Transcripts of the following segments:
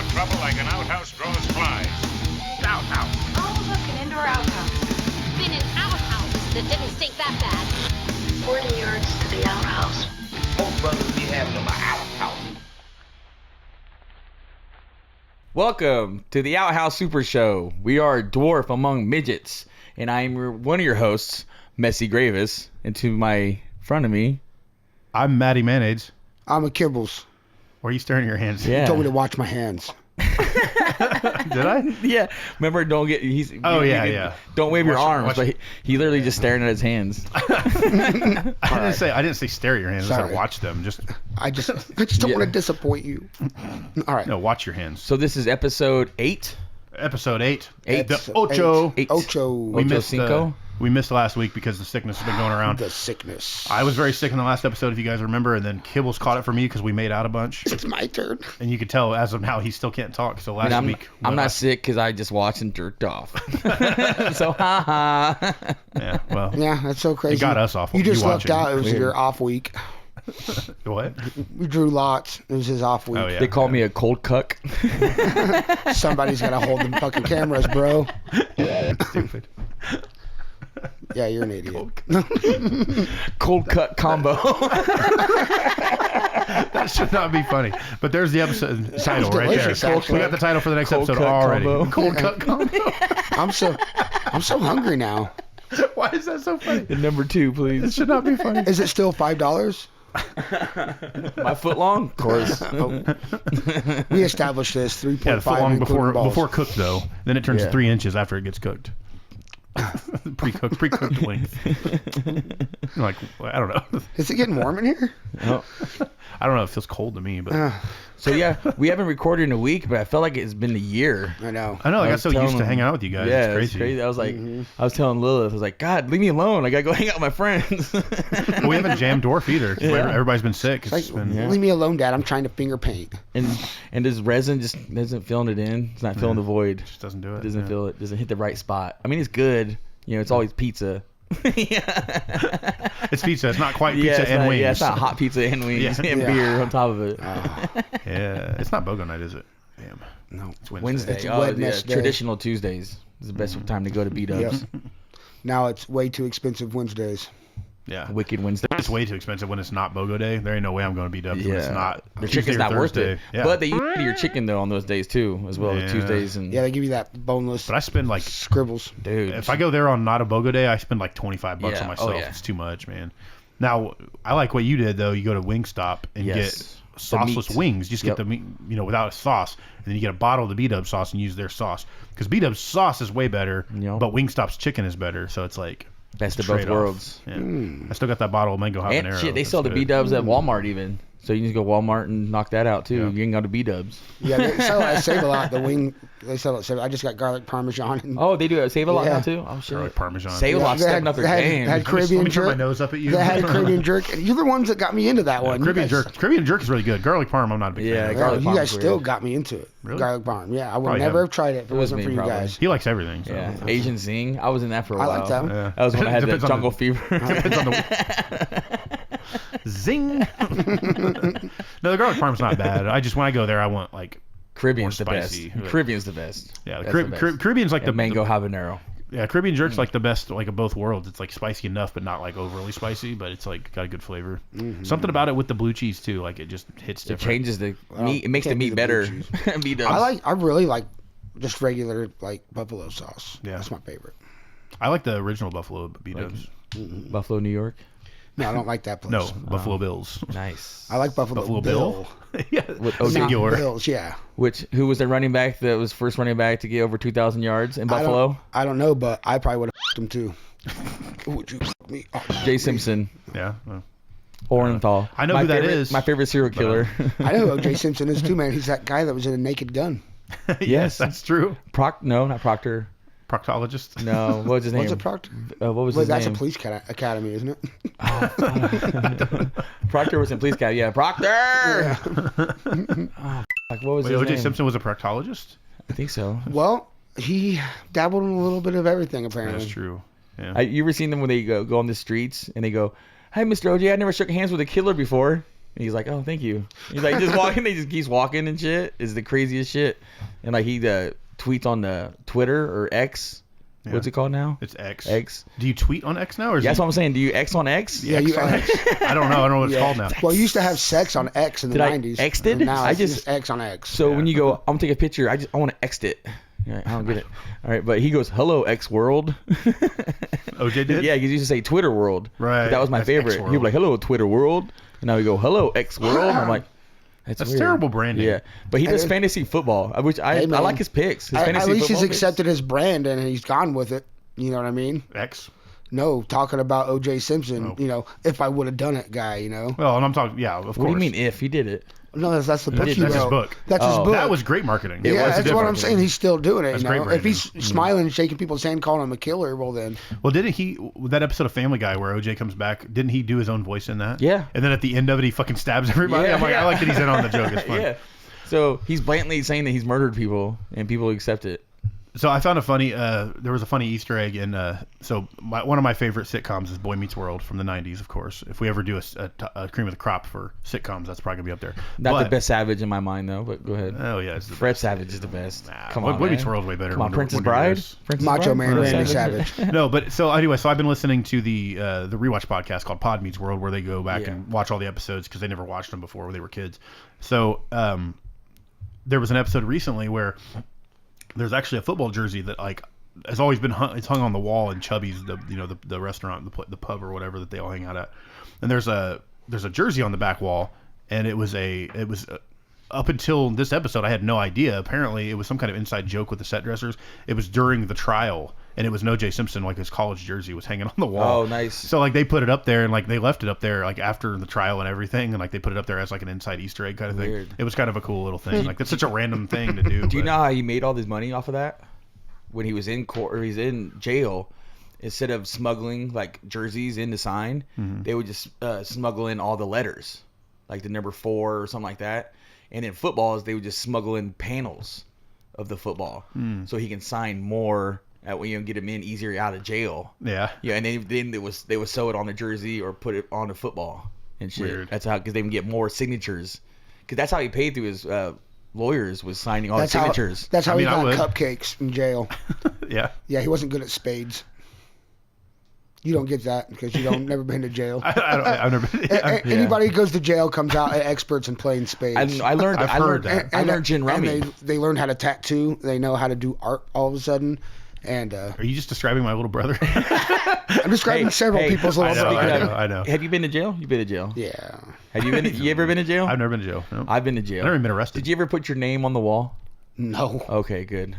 trouble like an outhouse grows flies. Outhouse. Oh, look, an indoor outhouse. Been in outhouses that didn't stink that bad. 40 yards to the outhouse. Both brothers be having them outhouse. Welcome to the Outhouse Super Show. We are Dwarf Among Midgets, and I'm one of your hosts, Messy Gravis. And to my front of me, I'm Matty Mayonnaise. I'm a Kibbles. Why are you staring at your hands? yeah, You told me to watch my hands. Did I? yeah. Remember, don't get. Yeah. Don't wave your Watch- arms, watch- but he literally just staring at his hands. I didn't say stare at your hands. I Sorry. said watch them. Just I just don't Yeah. want to disappoint you. All right. no, watch your hands. So this is episode 8. Episode 8. Eight. The Ocho. Eight. Ocho. We Ocho missed Cinco? we missed last week because the sickness has been going around. The sickness. I was very sick in the last episode, if you guys remember, and then Kibbles caught it for me because we made out a bunch. It's my turn. And you could tell as of now he still can't talk. So last And week, I'm not sick because I just watched and jerked off. So haha. Yeah, well, Yeah, that's so crazy. It got us off. You just You lucked watching. out. It was Weird. your off week. what? We drew lots. It was his off week. Oh yeah. They call me a cold cuck. Somebody's got to hold them fucking cameras, bro. Stupid. Yeah, you're an idiot. Cold cut combo. That should not be funny. But there's the episode title right there. delicious, actually. We got the title for the next Cold episode cut already. combo. Cold cut combo. I'm so hungry now. Why is that so funny? And number 2, It please. should not be funny. Is it still $5? My foot long? Of course. We established this 3.5 Yeah, the foot long including balls. before cooked though. Then it turns Yeah. 3 inches after it gets cooked. pre-cooked length. Like I don't know. Is it getting warm in here? Oh. I don't know. It feels cold to me, but So yeah, we haven't recorded in a week, but I felt like it's been a year. I know. I know. I got was so used telling to him- hanging out with you guys. Yeah, it's crazy. I was like, I was telling Lilith, I was like, God, leave me alone. I gotta go hang out with my friends. We haven't jammed Dwarf either. 'Cause Yeah. Everybody's been sick. It's Like, been, leave me alone, Dad. I'm trying to finger paint. and this resin just isn't filling it in. It's not filling the void. just doesn't do it. Doesn't yeah. feel it. Doesn't hit the right spot. I mean, it's good. You know, it's always pizza. Yeah. It's pizza. It's not quite pizza it's and not, wings. Yeah, it's not hot pizza and wings Yeah. and Yeah. beer on top of it. Yeah, it's not BOGO night, is it? Damn. No. It's Wednesday. It's Oh, yeah. Wednesday. Traditional Tuesdays is the best time to go to B-Dubs. Yep. Now it's way too expensive Wednesdays. Yeah. Wicked Wednesday. It's way too expensive when it's not BOGO day. There ain't no way I'm going to beat up when it's not. The Tuesday chicken's or not worth Thursday. it. Yeah. But they use your chicken though on those days too, as well. Yeah. The Tuesdays and Yeah, they give you that boneless But I spend like, scribbles. dude. if I go there on not a BOGO day, I spend like $25 Yeah. on myself. Oh, yeah. It's too much, man. Now, I like what you did though. You go to Wingstop and Yes. get sauceless meat. wings. Just Yep. get the meat, without a sauce, and then you get a bottle of the B-Dub sauce and use their sauce because B-Dub sauce is way better, Yep. but Wingstop's chicken is better. So it's like Best of both trade-off. worlds. Yeah. I still got that bottle of mango habanero. And shit, they That's sell the good. B-Dubs at Walmart even. So you can just go Walmart and knock that out too. Yeah. You can go to B-Dubs. Yeah, they sell it at Save-A-Lot. The wing, they sell it at Save. I just got garlic parmesan. And, Oh, they do it. Save a lot Yeah. now too. Oh shit. Garlic Parmesan. Save a Yeah, lot. they Stepping had- up their they had- game. had Let me Caribbean turn my jerk. nose up at you. They had Caribbean jerk. You're the ones that got me into that one. You Caribbean guys- jerk. Caribbean jerk is really good. Garlic parm, I'm not a big Yeah, fan. of. garlic you parm's guys still weird. got me into it. Really? Garlic parm. Yeah, I would Probably never haven't. have tried it if it was wasn't me, for you probably. guys. He likes everything. So. Yeah, Asian Zing. I was in that for a I while. like that one. Yeah. That was when I had that Depends on jungle the- fever. Depends on the zing. No, the garlic parm's not bad. I just when I go there, I want like Caribbean's the more best. spicy. Caribbean's the best. yeah, That's the the best. Caribbean's like Yeah, the mango habanero. Yeah, Caribbean jerk's like the best like of both worlds. It's like spicy enough, but not like overly spicy. But it's like got a good flavor. Something about it with the blue cheese too. Like it just hits It different. changes the meat. It makes the can't meat do the blue better. cheese. B-Dubs. I really like just regular like buffalo sauce. Yeah. That's my favorite. I like the original Buffalo B-Dubs. Buffalo, New York. No, I don't like that place. No, Buffalo Bills. Nice. I like Buffalo, Buffalo Bill. yeah, With Not Singular. Bills, yeah. Who was the running back that was first running back to get over 2,000 yards in I don't- Buffalo? I don't know, but I probably would have him too. Would you fuck me? Oh, Jay Simpson. Yeah. Well, Orenthal. I know My who that favorite- is, My favorite serial killer. I know who O.J. Simpson is too, man. He's that guy that was in a Naked Gun. yes, that's true. No, not Proctor. Proctologist. No, what was his name? What's it, Proctor? What was Well, his that's name? a police academy, isn't it? Proctor was in Police Academy. Yeah, Proctor. Fuck, what was Wait, his O.J. name? Simpson was a proctologist. I think so. Well, he dabbled in a little bit of everything, apparently. That's true. Yeah. You ever seen them when they go on the streets and they go, "Hi, Mr. OJ, I never shook hands with a killer before." And he's like, oh, thank you. He's like, just walking. He just keeps walking and shit. Is the craziest shit. And like he tweets on the Twitter or X. Yeah. What's it called now? It's X. X. Do you tweet on X now? Or is That's he- what I'm saying. Do you X on X? Yeah, you. I don't know. I don't know what it's Yeah. called now. Well, you used to have sex on X in the Did I 90s. X'd it? and Now I it's just- just X on X. So Yeah. when you go, I'm gonna take a picture. I want to X it. Yeah, I don't get it. All right, but he goes, "Hello, X world." OJ did? Yeah, because he used to say Twitter world. Right. That was my That's favorite. X-World. He'd be like, "Hello, Twitter world," and now we go, "Hello, X world." I'm like, that's That's weird. terrible branding. Yeah, but he does Hey, fantasy football, which I Hey, man. like his picks. His At fantasy least he's football picks. accepted his brand and he's gone with it. You know what I mean? X. No, talking about O.J. Simpson. Oh. You know, if I would have done it, guy. You know. Well, and I'm talking, yeah, of course. What do you mean if he did it? No, that's the book did- he That's his wrote. book. That's his Oh. book. That was great marketing. It yeah, was that's what I'm different. saying. He's still doing it. That's You know, great if he's branding. smiling, shaking people's hand, calling him a killer, well then. Well, didn't he, that episode of Family Guy where OJ comes back, didn't he do his own voice in that? Yeah. And then at the end of it, he fucking stabs everybody? Yeah, I'm like, yeah. I like that he's in on the joke. It's fun. Yeah. So he's blatantly saying that he's murdered people, and people accept it. So I found a funny, there was a funny Easter egg in, one of my favorite sitcoms is Boy Meets World from the 90s, of course. If we ever do a cream of the crop for sitcoms, that's probably going to be up there. Not But- the best Savage in my mind, though. But go ahead. Oh, yeah. It's the Fred Savage is the best. Nah, Come Boy- on, Boy man. Meets World's way better Come on, than Princess Wonder Bride. Years. Princess Macho Bride? Man Or Randy Savage? Savage. No, but so anyway, so I've been listening to the rewatch podcast called Pod Meets World, where they go back Yeah. and watch all the episodes because they never watched them before when they were kids. So there was an episode recently where there's actually a football jersey that like has always been hung, it's hung on the wall in Chubby's, the restaurant, the pub or whatever that they all hang out at. And there's a jersey on the back wall, and it was up until this episode, I had no idea. Apparently, it was some kind of inside joke with the set dressers. It was during the trial, and it was an O.J. Simpson, like his college jersey was hanging on the wall. Oh, nice. So like they put it up there, and like they left it up there like after the trial and everything, and like they put it up there as like an inside Easter egg kind of thing. Weird. It was kind of a cool little thing. Like that's such a random thing to do. Do you but- know how he made all this money off of that? When he was in court or he's in jail, instead of smuggling like jerseys in to sign, they would just smuggle in all the letters, like the number 4 or something like that. And in footballs, they would just smuggle in panels of the football, so he can sign more. Get him in easier out of jail. Yeah. Yeah, and then they would sew it on the jersey or put it on the football and shit. Weird. That's how, because they can get more signatures. Because that's how he paid through his lawyers, was signing all That's the how. signatures. That's how I mean, he I got would. cupcakes in jail. Yeah. Yeah, he wasn't good at spades. You don't get that because you don't never been to jail. I've never. Anybody who goes to jail comes out experts in playing spades. I learned. I've I heard learned that. I learned gin rummy. And they learn how to tattoo. They know how to do art all of a sudden. And Are you just describing my little brother? I'm describing several people's little I know, brothers. I know. Have you been to jail? You've been to jail. Yeah. Have you been? You ever been to jail? I've never been to jail. No. I've been to jail. I've never even been arrested. Did you ever put your name on the wall? No. Okay, good.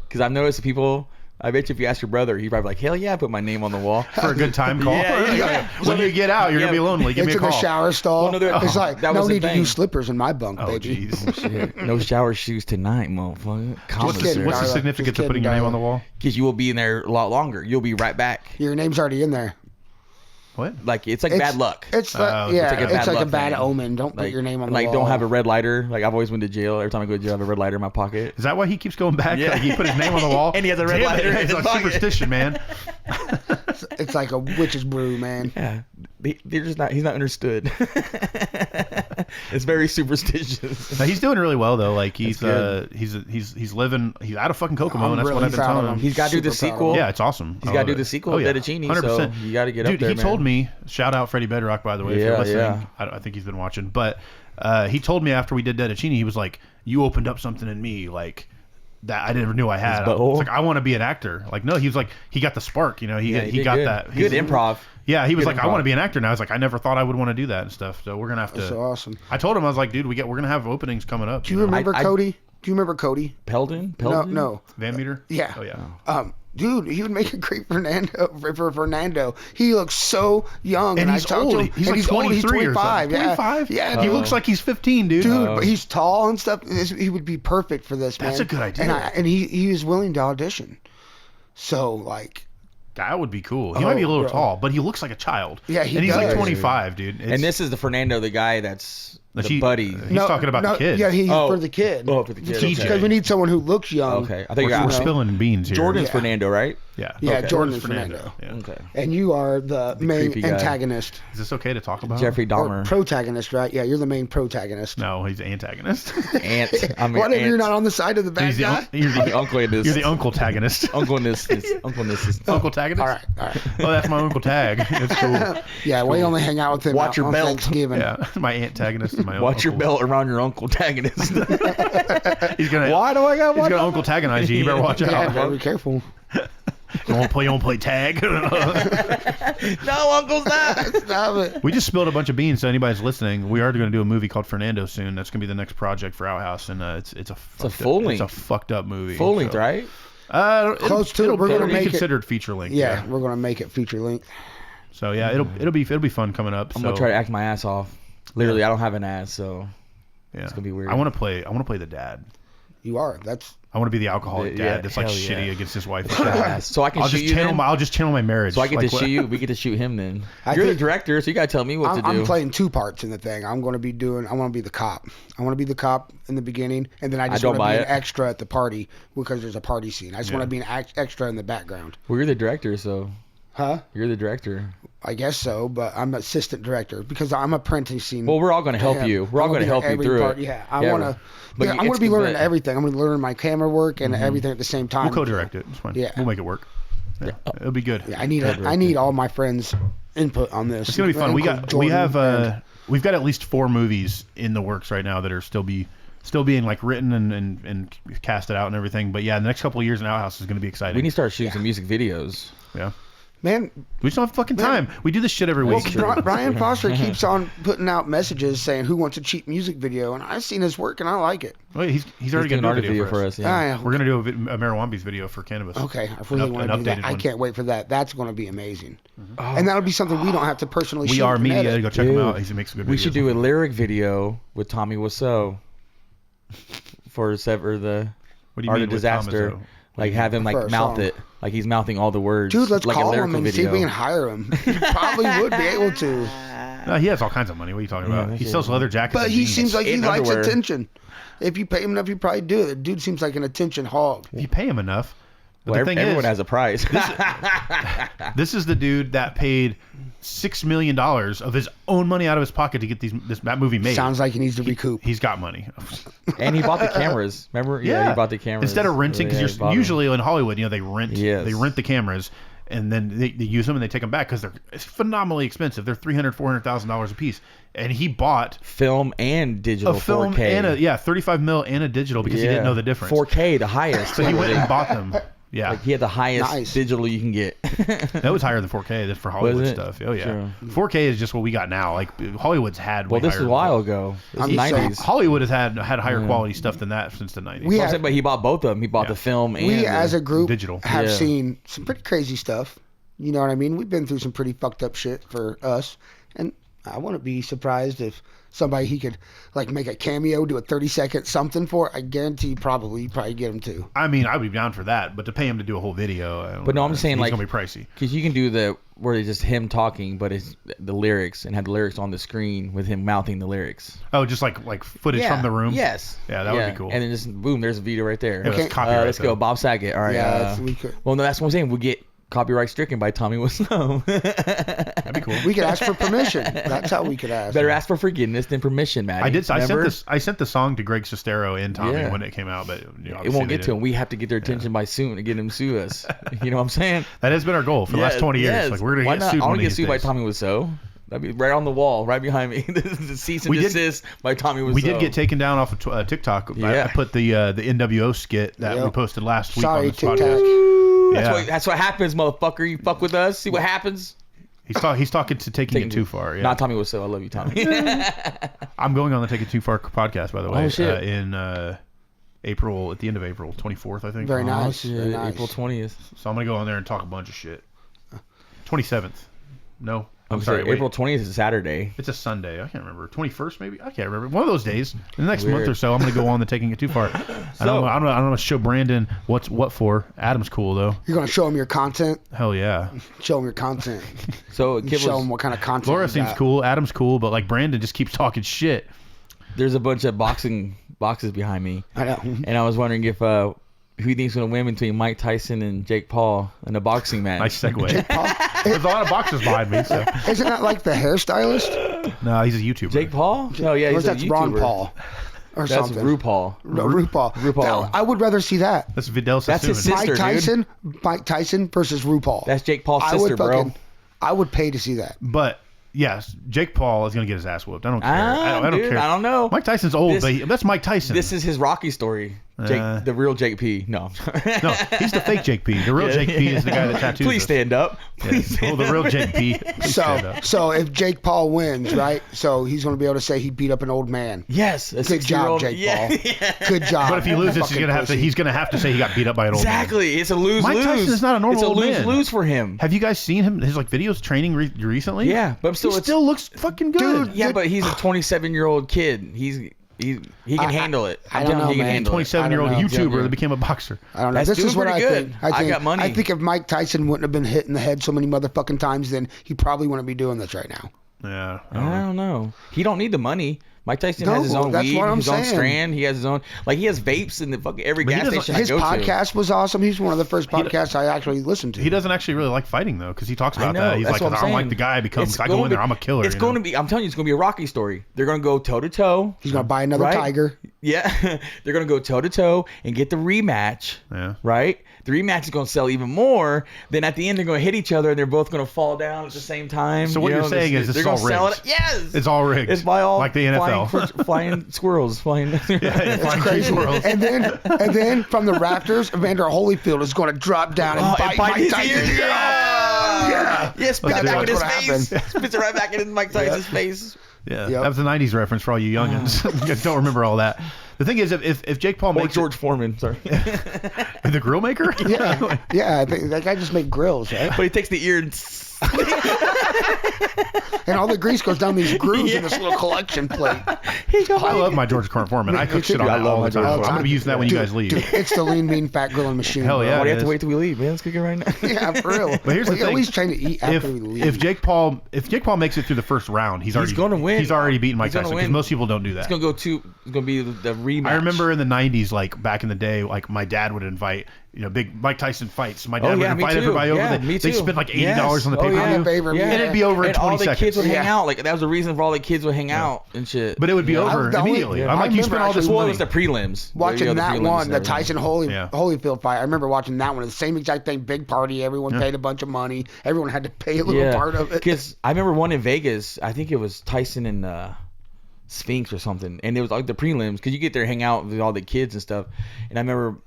Because I've noticed people. I bet you if you ask your brother, he'd probably be like, "Hell yeah, I put my name on the wall." For a good time call? Yeah. When you get out, you're Yeah. going to be lonely. Give me It's a in call. the shower stall. Well, no, there- it's oh, like, that no was the need to thing. use slippers in my bunk, Oh, baby. jeez. No shower shoes tonight, motherfucker. What's the kidding, significance Darla. of Just putting kidding, your name Darla. on the wall? Because you will be in there a lot longer. You'll be right back. Your name's already in there. What? Like it's like bad luck. It's like, Oh, yeah, it's like a it's bad like a luck bad thing. omen. Don't put Like, your name on the like wall. don't have a red lighter. Like I've always went to jail. Every time I go to jail, I have a red lighter in my pocket. Is that why he keeps going back? Yeah. Like he put his name on the wall? And he has a red Damn lighter it, in It's his like pocket. superstition, man. It's like a witch's brew, man. Yeah, they're just not. He's not understood. It's very superstitious. No, he's doing really well though. Like he's good. he's living. He's out of fucking Kokomo, I'm and that's really what I've been proud of telling him. him. He's got to do the Super proud of sequel. him. Yeah, it's awesome. He's I got to love do it. the sequel, Oh, yeah. Fettuccine. 100%. So you got to get Dude, up there, he man. told me. Shout out Freddie Bedrock, by the way. If Yeah, you're listening, yeah. I think he's been watching. But he told me after we did Fettuccine, he was like, "You opened up something in me, like." That I never knew I had. His butthole? It's like I want to be an actor. Like no, he was like he got the spark. You know, he did got good. that. Good He's- improv. Yeah, he was Good like, I want to improv. be an actor now. I was like, I never thought I would want to do that and stuff. So we're gonna have to. That's so awesome. I told him I was like, dude, we're gonna have openings coming up. Do you remember I- Cody? Do you remember Cody? Peldon? No, Peldon? no. Van Meter? Yeah. Oh yeah. Dude, he would make a great Fernando for Fernando. He looks so young, And I he's talked old. to him, He's and like 23 He's or 25. something. Yeah, 25? yeah. He looks like he's 15, dude. Dude, but he's tall and stuff. He would be perfect for this, man. That's a good idea. And he was willing to audition. So like, That would be cool. He might be a little bro. tall, but he looks like a child. Yeah, he And he's like does. 25, dude. And this is the Fernando, the guy that's the He- buddy. He's talking about the kid. Yeah, he's Oh. for the kid. Oh, for the kid, Because okay. we need someone who looks young. Okay, I think We're you got spilling beans here. Jordan's Yeah. Fernando, right? Yeah. Yeah, Okay. Jordan is Fernando. Yeah. Okay. And you are the main creepy guy. antagonist. Is this okay to talk about? Jeffrey Or Dahmer. protagonist, right? Yeah, you're the main protagonist. No, he's the antagonist. Aunt. I'm your What if aunt. you're not on the side of the bad He's the, guy? you're I'm the the, uncle in this. you're the uncle tagonist. Uncle in this. Uncle in this. Uncle tagonist? All right, all right. Oh, that's my uncle tag. It's cool. Yeah, we only hang out with him Watch your on belt. Thanksgiving. Yeah, my antagonist and my Watch your uncle. belt around your uncle tagonist. He's gonna. Why do I got He's watch gonna out? uncle tagonize you. You better watch Yeah, out. very careful. You won't play tag. No, Uncle's not. Stop it. We just spilled a bunch of beans. So anybody's listening, we are going to do a movie called Fernando soon. That's going to be the next project for Outhouse, and it's a full length. It's a fucked up movie. Full length, so- right? Close to it. We're it'll gonna be make it. considered feature length. Yeah, we're gonna make it feature length. So yeah, it'll be fun coming up. I'm so, gonna try to act my ass off. Literally, I don't have an ass, so Yeah. it's gonna be weird. I want to play the dad. You are. That's I want to be the alcoholic Yeah, dad that's like hell yeah. shitty against his wife. so I can I'll shoot just you. channel Then? my I'll just channel my marriage. So I get Like to what- shoot you. We get to shoot him then. I You're the think- director, so you gotta tell me what to do. I'm playing two parts in the thing. I want to be the cop. I want to be the cop in the beginning, and then I just don't want to be buy an it. extra at the party because there's a party scene. I just want Yeah. to be an extra in the background. Well, you're the director, so Huh? you're the director. I guess so, but I'm assistant director because I'm apprenticing. Well, we're all gonna help him. you. We're all I'm gonna be help you every through part. it. Yeah, I Yeah, want to. but Yeah, you- I'm going it's to be good, learning but- everything. I'm going to learn my camera work and everything at the same time. We'll co-direct it. It's fine. Yeah. We'll make it work. Yeah. It'll be good. Yeah, I need all my friends' input on this. It's gonna be fun. We Jordan have and- we've got at least 4 movies in the works right now that are still being like written and casted out and everything. But yeah, the next couple of years in Outhouse is gonna be exciting. We need to start shooting some music videos. Yeah. man. We just don't have fucking time. We do this shit every Well, week. Brian Foster keeps on putting out messages saying who wants a cheap music video, and I've seen his work and I like it. Wait, he's already doing gonna an do a art video for us. Yeah. Ah, yeah. We're gonna do a Marijuana video for cannabis. Okay, I really An want to do that. updated I one. can't wait for that. That's going to be amazing, Oh, and that'll be something we don't have to personally. We shoot are and media. edit. Go check him Dude. out. He makes some good videos. we should do a lyric video with Tommy Wiseau for Sever the What do you Art mean of with Disaster. Thomas, Like have him For like a mouth song. it, like he's mouthing all the words. Dude, let's like a call him lyrical and see video. if we can hire him. He probably would be able to, No, he has all kinds of money. What are you talking about? Yeah, He that's sells it. leather jackets. but and he jeans. seems like he In likes underwear. attention. If you pay him enough, you probably do it. Dude seems like an attention hog. If you pay him enough. But Well, the thing everyone is, has a price. this is the dude that paid $6 million of his own money out of his pocket to get that movie made. Sounds like he needs to recoup. He's got money. And he bought the cameras. Remember? Yeah, he bought the cameras. Instead of renting, Yeah, he because bought them. usually in Hollywood, they rent. Yes. They rent the cameras, and then they use them and they take them back because they're phenomenally expensive. They're $300,000-$400,000 a piece. And he bought film and digital a film 4K. and 35 mil and a digital because he didn't know the difference. 4K, the highest. So he went and bought them. Yeah, Like he had the highest Nice. digital you can get. that was higher than 4K. That's for Hollywood it? stuff. Oh yeah, True. 4K is just what we got now. Like Hollywood's had. Well, way this is higher a while ago. It was I'm just saying, 90s. Hollywood has had higher quality stuff than that since the 90s. We So I'm have- saying, but he bought both of them. He bought Yeah. the film and We the, as a group digital. have Yeah. seen some pretty crazy stuff. You know what I mean? We've been through some pretty fucked up shit for us, and I wouldn't be surprised if somebody he could like make a cameo, do a 30-second something for. I guarantee you'd probably get him too. I mean, I'd be down for that, but to pay him to do a whole video, I don't But no, know. I'm saying, He's like- gonna be pricey. because you can do the where it's just him talking, but it's the lyrics and have the lyrics on the screen with him mouthing the lyrics. Oh, just like footage from the room. Yes. Yeah, that would be cool. And then just boom, there's a video right there. Yeah, that's Okay. copyright, Let's though. go, Bob Saget. All right. Yeah, we could. Well, no, that's what I'm saying. We get copyright stricken by Tommy Wiseau. That'd be cool. We could ask for permission. That's how we could ask. Better ask for forgiveness than permission, Maddie. I sent the song to Greg Sestero and Tommy Yeah. when it came out, but It obviously won't they get to him. didn't. We have to get their attention by soon to get him to sue us. You know what I'm saying? That has been our goal for the last 20 years. Yes. Like we're gonna Why get not? sued I one want of to get these sued by days. Tommy Wiseau. That'd be right on the wall, right behind me. This is a cease and We did- desist by Tommy Wiseau. We did get taken down off of TikTok. Yeah. I put the NWO skit that Yep. we posted last week Sorry, on this TikTok. podcast. Yeah. That's what happens, motherfucker. You fuck with us, see what happens. He's talking to taking it too far. Yeah. Not Tommy Wiseau. I love you, Tommy. I'm going on the Take It Too Far podcast, by the way. Oh, shit. In April, at the end of April, 24th, I think. Very Oh, nice. shit. Very nice. April 20th. So I'm gonna go on there and talk a bunch of shit. 27th. No, I'm I'm sorry. sorry. wait. April 20th is a Saturday. It's a Sunday. I can't remember. 21st, maybe. I can't remember. One of those days. In the next month Weird. or so, I'm gonna go on the Taking It Too Far. I don't know. Show Brandon what for. Adam's cool though. You're gonna show him your content. Hell yeah. Show him your content. So You show him what kind of content. Laura you seems got. cool. Adam's cool, but like Brandon just keeps talking shit. there's a bunch of boxing boxes behind me, I know. and I was wondering if Who do you think's gonna win between Mike Tyson and Jake Paul in a boxing match? Nice segue. Paul, There's a lot of boxers behind me. So. isn't that like the hairstylist? No, he's a YouTuber. Jake Paul? No, yeah, Or he's a that's Ron YouTuber. Paul or That's something? RuPaul. No, RuPaul. RuPaul. I would rather see that. That's Vidal That's his Sassoon. sister. Mike Tyson versus RuPaul. That's Jake Paul's I sister, would bro. I would pay to see that. But yes, Jake Paul is gonna get his ass whooped. I don't care. I don't Dude, care. I don't know. Mike Tyson's old, This- but that's Mike Tyson. This is his Rocky story. Jake, the real Jake P. No. no, he's the fake Jake P. The real Jake P is the guy that tattoos. Please us. stand up. Please Yeah. stand Well, the real up. Jake P. Please stand up. So if Jake Paul wins, right? So he's going to be able to say he beat up an old man. Yes. A Good job, 60-year-old. Jake Yeah. Paul. Good job. But if he loses, Fucking pussy. he's gonna have to say he got beat up by an old man. Exactly. It's a lose-lose. Mike Tyson is not a normal It's a old man. lose-lose for him. Have you guys seen him? His like videos training recently? Yeah, but He it's- still looks fucking good. Dude, Yeah, but he's a 27-year-old kid. He can handle it. I I'm don't telling you, know, he can man. handle it. 27-year-old I don't know. YouTuber that became a boxer. I don't know. That's This is doing what I pretty think. good. I got money. I think if Mike Tyson wouldn't have been hit in the head so many motherfucking times, then he probably wouldn't be doing this right now. Yeah. I don't know. He don't need the money. Mike Tyson No, has his own that's weed, what I'm his own saying. strand. He has his own, like he has vapes in the fucking every But he gas doesn't- station His I go podcast was awesome. He's one of the first podcasts I actually listened to. He doesn't actually really like fighting though, because he talks to. about I know. that. He's That's like, what I I'm don't like saying. the guy I become. It's I go going in there, to- I'm a killer. It's going to be. I'm telling you, it's going to be a Rocky story. They're going to go toe to toe. He's going to buy another Right? tiger. Yeah, they're going to go toe to toe and get the rematch. Yeah. Right. The rematch is going to sell even more. Then at the end, they're going to hit each other and they're both going to fall down at the same time. So what You you're know, saying is they're it's gonna all sell rigged. it. Yes, It's all rigged. It's by all like the NFL. flying squirrels flying. Flying Crazy. squirrels. And then from the rafters, Evander Holyfield is going to drop down and bite Mike his Tyson's ear. ear Yeah. Yeah. Yeah, spit Let's it do back it. in his That's face. Spits it right back in Mike Tyson's face. Yeah, Yep. that was a '90s reference for all you youngins. You guys don't remember all that. The thing is, if Jake Paul Or makes George Foreman, sorry. it, the grill maker, Yeah, yeah. I think that guy just made grills, right? But he takes the ear and And all the grease goes down these grooves in this little collection plate. I love my George Foreman. I cook shit on I that love all my the time. George I'm gonna be using that when you guys leave. Dude, it's the lean, mean, fat grilling machine. Hell bro. yeah. Why do you it have to is. wait till we leave, man? Let's cook it right now. Yeah, for real. But here's the We're thing. always trying to eat after we leave. If Jake Paul makes it through the first round, he's already gonna win. He's already beaten Mike He's gonna Tyson because win. most people don't do that. It's gonna go to. It's gonna be the rematch. I remember in the '90s, like back in the day, like my dad would invite, big Mike Tyson fights. My dad would me invite too. everybody over. Yeah, They me too. spent like $80 Yes. on the Oh, pay per yeah. view, Favor, Yeah. and it'd be over in and 20 all the seconds. kids would hang Yeah. out. Like that was the reason for all the kids would hang out and shit. But it would be Yeah. over the only- immediately. yeah. I'm I like, you spent remember all this actually- Well, it money. was the prelims. watching You know, that prelims one, and the everything. Tyson Yeah. Holyfield fight, I remember watching that one. The same exact thing, big party. Everyone paid a bunch of money. Everyone had to pay a little part of it. Because I remember one in Vegas. I think it was Tyson and Sphinx or something, and it was like the prelims because you get there, hang out with all the kids and stuff. And I remember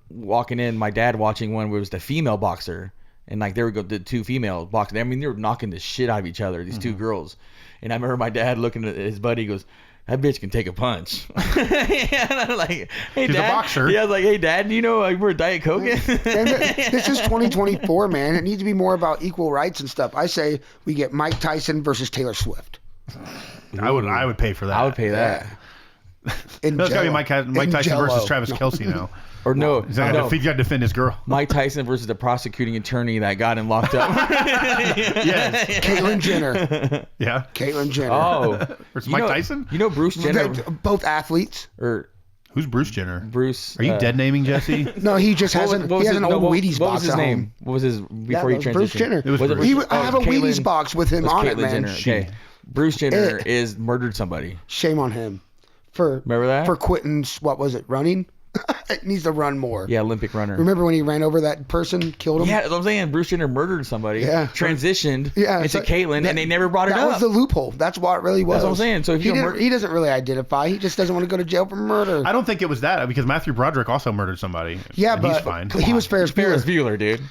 walking in, my dad watching one where it was the female boxer, and like there would go the two female boxers. I mean, they were knocking the shit out of each other. These two girls, and I remember my dad looking at his buddy, he goes, "That bitch can take a punch." And I'm like, "Hey, She's a Dad." boxer. Yeah, I was like, "Hey, Dad, do you know we're Diet Coke?" And this is 2024, man. It needs to be more about equal rights and stuff. I say we get Mike Tyson versus Taylor Swift. I would pay for that. I would pay that. In No, it's gotta be Jell-O. Mike In Tyson versus Jell-O. Travis Kelsey now. Or no, He's got no. to defend his girl. Mike Tyson versus the prosecuting attorney that got him locked up. Yes. Caitlyn Jenner. Yeah. Caitlyn Jenner. Oh, Versus You Mike know- Tyson? You know Bruce Jenner Both athletes. or Who's Bruce Jenner? Bruce? Are you dead naming Jesse? No, he just has an what was old no, what- Wheaties What box was his at name? home. What was his Yeah, before he that was transitioned? Bruce Jenner. It was Bruce. He, I have a Caitlyn- Wheaties box with him was on it, Caitlyn man. Jenner. Okay, Bruce Jenner It- is murdered somebody. Shame on him for Remember that? for quitting. What was it? Running. It needs to run more. Yeah, Olympic runner. Remember when he ran over that person, killed him? Yeah, that's what I'm saying. Bruce Jenner murdered somebody. Yeah. Transitioned Yeah, into so Caitlyn, that- and they never brought it That up. was the loophole. That's what it really was. That's what I'm saying. So if you he doesn't really identify. He just doesn't want to go to jail for murder. I don't think it was that because Matthew Broderick also murdered somebody. Yeah, and but he's fine. he was Ferris Ferris Bueller. Bueller, dude.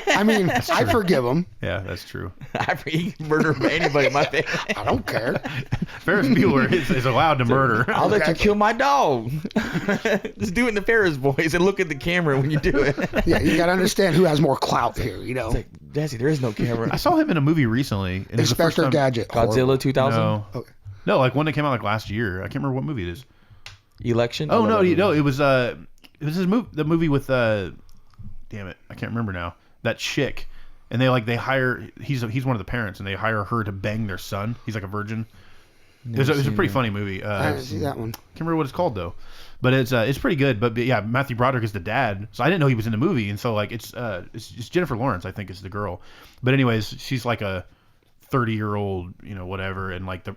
I mean, I forgive him. Yeah, that's true. He can murder anybody in my family. I don't care. Ferris Bueller is allowed to murder. I'll let you Okay. kill my dog. Just do it in the Ferris voice and look at the camera when you do it. Yeah, you got to understand who has more clout here. You know, It's like, Jesse, there is no camera. I saw him in a movie recently. And it was the first Inspector time- Gadget. Godzilla 2000 No. Okay. No, like one that came out like last year. I can't remember what movie it is. election. Oh I love no, that movie. no, it was his movie. The movie with damn it, I can't remember now. That chick, and they hire. He's one of the parents, and they hire her to bang their son. He's like a virgin. It's a pretty funny movie. I didn't see that one. Can't remember what it's called though, but it's pretty good. But yeah, Matthew Broderick is the dad, so I didn't know he was in the movie, and so like it's Jennifer Lawrence, I think, is the girl. But anyways, she's like a 30-year-old, whatever, and like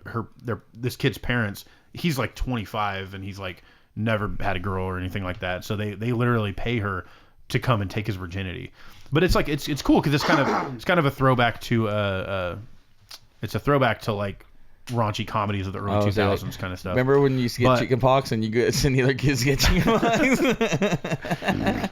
this kid's parents, he's like 25, and he's like never had a girl or anything like that, so they literally pay her to come and take his virginity. But it's like it's cool because it's kind of a throwback to it's a throwback to like raunchy comedies of the early 2000s kind of stuff. Remember when you used to get chicken pox and you go send the other kids to get chicken pox?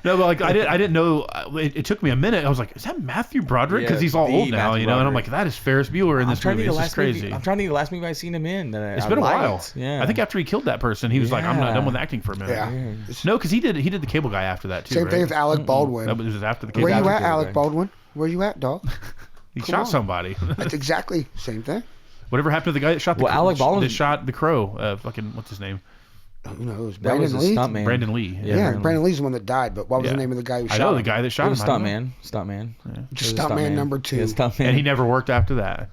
No, but like I didn't know. It took me a minute. I was like, is that Matthew Broderick? Because he's all old now, And I'm like, that is Ferris Bueller in this movie. It's just crazy. I'm trying to think of the last movie I've seen him in. It's been a while. Yeah. I think after he killed that person, he was like, I'm not done with acting for a minute. Yeah. No, because he did the Cable Guy after that too. Same right? thing with Alec Baldwin. That was after the Cable Guy. Where you at, Alec Baldwin? Where you at, dog? He shot somebody. That's exactly same thing. Whatever happened to the guy that shot Alec Baldwin that shot the crow? Fucking what's his name? Who knows? That Brandon was a Lee. stuntman. Brandon Lee. Yeah, Brandon Lee's the one that died. But what was the name of the guy who shot him? I know the guy that shot him. Stuntman. Stuntman number 2. Yeah, stuntman. And he never worked after that.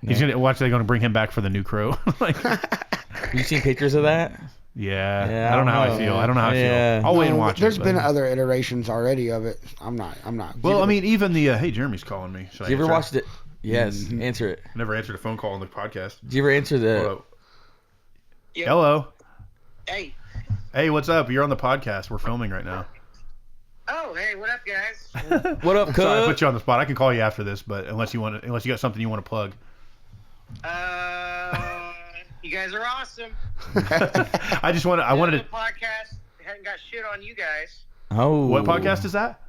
He's gonna watch. They're gonna bring him back for the new Crow. Like, you seen pictures of that? Yeah, I don't know how I feel. I don't know how I feel. I'll wait and watch There's it. been other iterations already of it. I'm not. Well, I mean, even the hey, Jeremy's calling me. Did you ever watch it? Yes, answer it. I never answered a phone call on the podcast. Did you ever answer the? Yeah. Hello. Hey. Hey, what's up? You're on the podcast. We're filming right now. Oh, hey, what up, guys? What up, cuz? Sorry, I put you on the spot. I can call you after this, but unless you got something you want to plug. You guys are awesome. I wanted to. Podcast. Hadn't got shit on you guys. Oh. What podcast is that?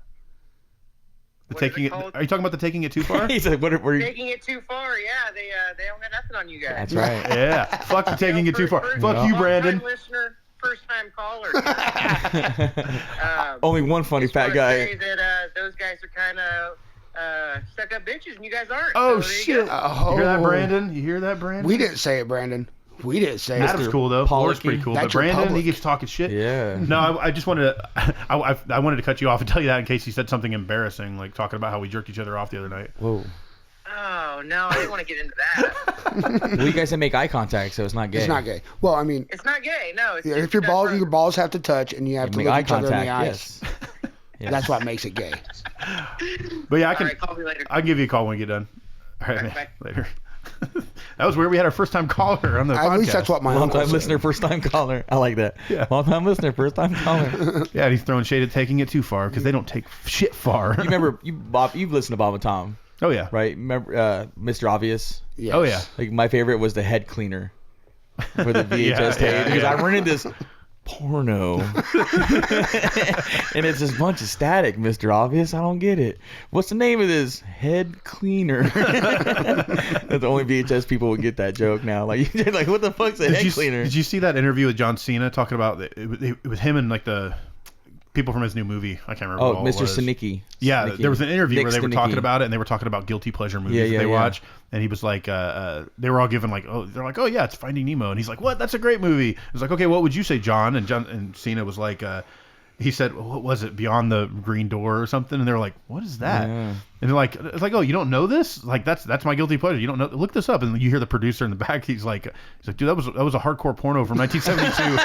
What is it called? Are you talking about the Taking It Too Far? He said, "What were you?" Taking it too far. Yeah, they don't got nothing on you guys. That's right. Yeah. Fuck the Taking It Too Far. Fuck you, Brandon. Long-time listener, first-time caller. Only one funny fat guy. Say that those guys are kind of stuck-up bitches, and you guys aren't. Oh so there you shit! go. You hear that, Brandon? You hear that, Brandon? We didn't say it, Brandon. We didn't say it. Adam's cool though. Laura's pretty cool, but That's your Brandon, he public. keeps talking shit. Yeah. No, I just wanted to. I wanted to cut you off and tell you that in case he said something embarrassing, like talking about how we jerked each other off the other night. Whoa. Oh, no, I didn't want to get into that. Well, you guys didn't make eye contact, so it's not gay. It's not gay. Well, I mean, It's not gay, no. It's if just your that's balls have to touch and you have to Make look eye each other in the contact. eyes. Yes. That's what makes it gay. But yeah, I All can. right, call me later. I'll give you a call when we get done. All right, man. Bye. Later. That was weird. We had our first time caller on the podcast. At least that's what my Long uncle time said. listener, first time caller. I like that. Yeah. Long time listener, first time caller. Yeah, and he's throwing shade at Taking It Too Far because they don't take shit far. You remember Bob? You've listened to Bob and Tom, Oh yeah. right? Remember Mr. Obvious? Yes. Oh yeah. Like my favorite was the head cleaner for the VHS Yeah, tape yeah, because yeah. I rented this porno and it's just a bunch of static. Mr. Obvious, I don't get it. What's the name of this? Head cleaner. That's the only VHS people would get that joke now. Like, you're like, what the fuck's a head cleaner? Did you see that interview with John Cena talking about it was him and like the people from his new movie? I can't remember. Oh, what it Mr. was. Stenicki. Yeah, Stenicki. there was an interview Nick where they were Stenicki. talking about it, and they were talking about guilty pleasure movies Yeah, that yeah, they yeah. watch. And he was like, they were all given like, oh yeah, it's Finding Nemo, and he's like, what? That's a great movie. It was like, okay, what would you say, John? And Cena was like, he said, what was it, Beyond the Green Door or something? And they were like, what is that? Yeah. And they're like, it's like, oh, you don't know this? Like that's my guilty pleasure. You don't know? Look this up. And you hear the producer in the back. He's like, dude, that was a hardcore porno from 1972.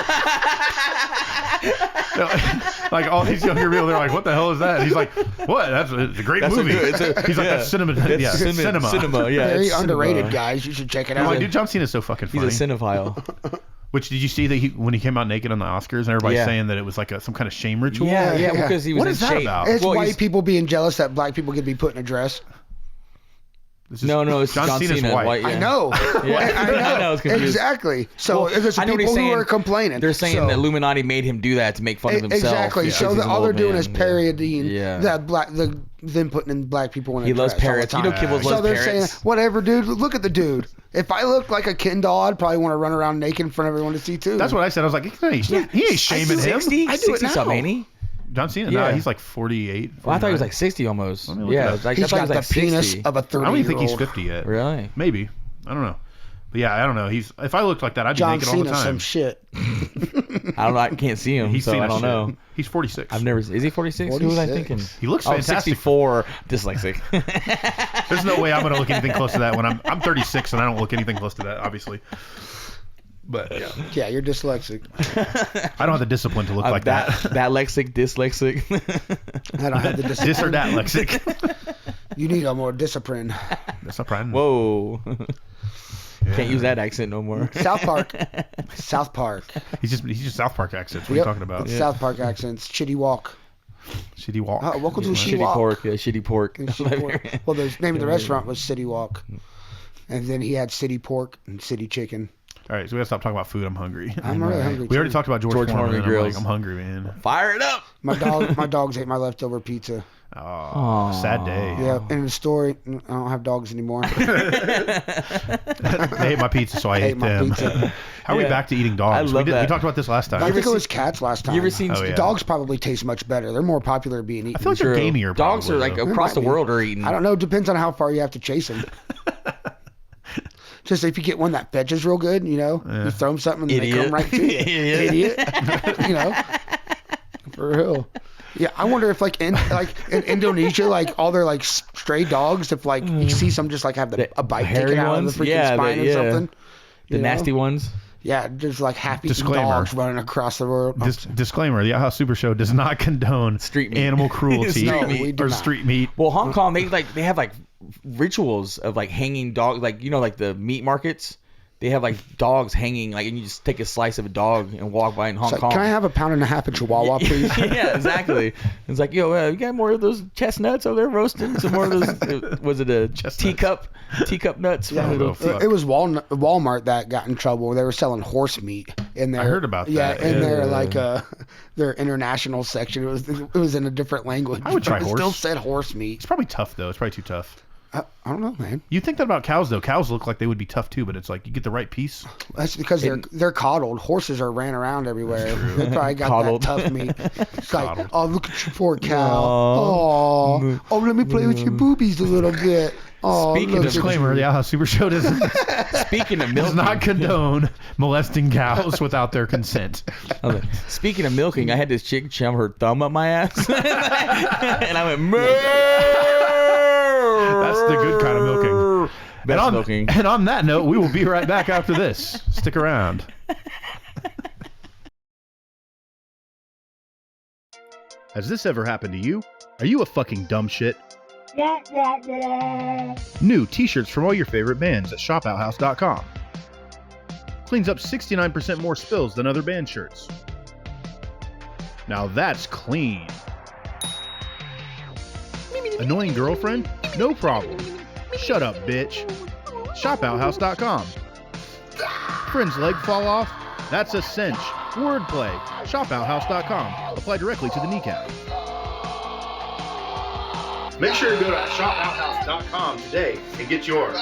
Like all these younger people, they're like, "What the hell is that?" And he's like, "What? It's a great movie." He's like, "That's cinema." Yeah, cinema. Cinema, yeah. Very it's underrated, cinema. guys. You should check it I'm out. like, dude, John Cena's so fucking funny. He's a cinephile. Which did you see that when he came out naked on the Oscars and everybody's Yeah. saying that it was like some kind of shame ritual? Yeah, because he was What in is that shape. about? It's Well, white he's- people being jealous that black people could be put in a dress. This is- No, it's John Cena's Cena, white. white. Yeah. I know. Yeah. I know. it's confused. Exactly. So Well, there's I know what people he's who saying. are complaining. They're saying So- that Illuminati made him do that to make fun of himself. Exactly. Yeah. So He's that an all they're old doing man, is parodying Yeah. them putting in black people in a He dress loves parrots. all You the know time. Kibbles So loves they're parrots. saying, whatever, dude. Look at the dude. If I look like a Ken doll, I'd probably want to run around naked in front of everyone to see too. That's what I said. I was like, he ain't shaming him. 60? I do it 60 something, now. ain't he? John Cena? Yeah. No, he's like 48. Well, I thought he was 49. like 60 almost. Let me look it Yeah, up. it's like, I He's thought he got was the like penis 60. of a 30-year-old. I don't even think he's 50 yet. Really? Maybe. I don't know. But yeah, I don't know. If I looked like that, I'd be John naked all the Cena, time. some shit. I don't know. I can't see him, He's so seen I a don't shit. know. He's 46. I've never. Is he 46? Who was I 46. thinking? He looks Oh, fantastic. 64. Dyslexic. There's no way I'm gonna look anything close to that when I'm 36 and I don't look anything close to that, obviously. But yeah. Yeah, you're dyslexic. I don't have the discipline to look like that. That lexic, dyslexic. I don't have the discipline. Dis or that lexic. You need a more discipline. That's not pride. Whoa. Yeah. Can't use that accent no more. South Park. South Park. He's just South Park accents. What are you talking about? It's South Park accents. Shitty Walk. Shitty Walk. Welcome to Shitty Walk. pork. Yeah, shitty pork. And Shitty Pork. Well, the name of the restaurant was City Walk. And then he had City Pork and City Chicken. All right, so we gotta stop talking about food. I'm hungry. I'm really hungry. We already too. talked about George Foreman. Foreman I'm grills. like, I'm hungry, man. Fire it up. My dogs ate my leftover pizza. Oh, sad day. Yeah, in the story, I don't have dogs anymore. They ate my pizza, so I ate my them. pizza. How are we Yeah. back to eating dogs? I love we that. talked about this last time. I think it was cats last time. You ever seen Oh, yeah. Dogs probably taste much better. They're more popular being eaten. I feel like they're True. gamier. Dogs are probably, like though. across the might be. world are eating. I don't know. It depends on how far you have to chase them. Just if you get one that fetches real good, you know, you throw them something and they Idiot. come right to you. Idiot. You know, for real. Yeah, I wonder if like in Indonesia, like all their like stray dogs, if like you see some just like have a bite hairy taken out ones? of the freaking Yeah, spine yeah. or something. The you know? nasty ones. Yeah, there's like happy Disclaimer. dogs running across the world. Disclaimer: the Outhouse Super Show does not condone Street meat. animal cruelty No, we do or not. street meat. Well, Hong Kong, they have like rituals of like hanging dogs, like like the meat markets. They have like dogs hanging, like, and you just take a slice of a dog and walk by in Hong It's like, Kong. can I have a pound and a half of Chihuahua, please? Yeah, exactly. It's like, yo, you got more of those chestnuts over there roasting? Some more of those? Was it a teacup nuts? Yeah, Oh, fuck. it was Walmart that got in trouble. They were selling horse meat in there. I heard about that. Yeah, in their Yeah. like their international section. It was in a different language. I would try but it horse. Still said horse meat. It's probably tough though. It's probably too tough. I don't know, man. You think that about cows though? Cows look like they would be tough too, but it's like you get the right piece. That's because they're coddled. Horses are ran around everywhere. They probably got Coddled. that tough meat. It's like, Coddled. oh, look at you, poor cow. Oh, let me play with your boobies a little bit. Oh, Speaking look of at Disclaimer: the Outhouse Super Show does Speaking of milking, not condone molesting cows without their consent. I was like, speaking of milking, I had this chick shove her thumb up my ass, and I went, That's the good kind of milking. Best milking. And on that note, we will be right back after this. Stick around. Has this ever happened to you? Are you a fucking dumb shit? New t-shirts from all your favorite bands at shopouthouse.com. Cleans up 69% more spills than other band shirts. Now that's clean. Annoying girlfriend? No problem. Shut up, bitch. Shopouthouse.com. Friend's leg fall off? That's a cinch. Wordplay. Shopouthouse.com. Apply directly to the kneecap. Make sure to go to shopouthouse.com today and get yours.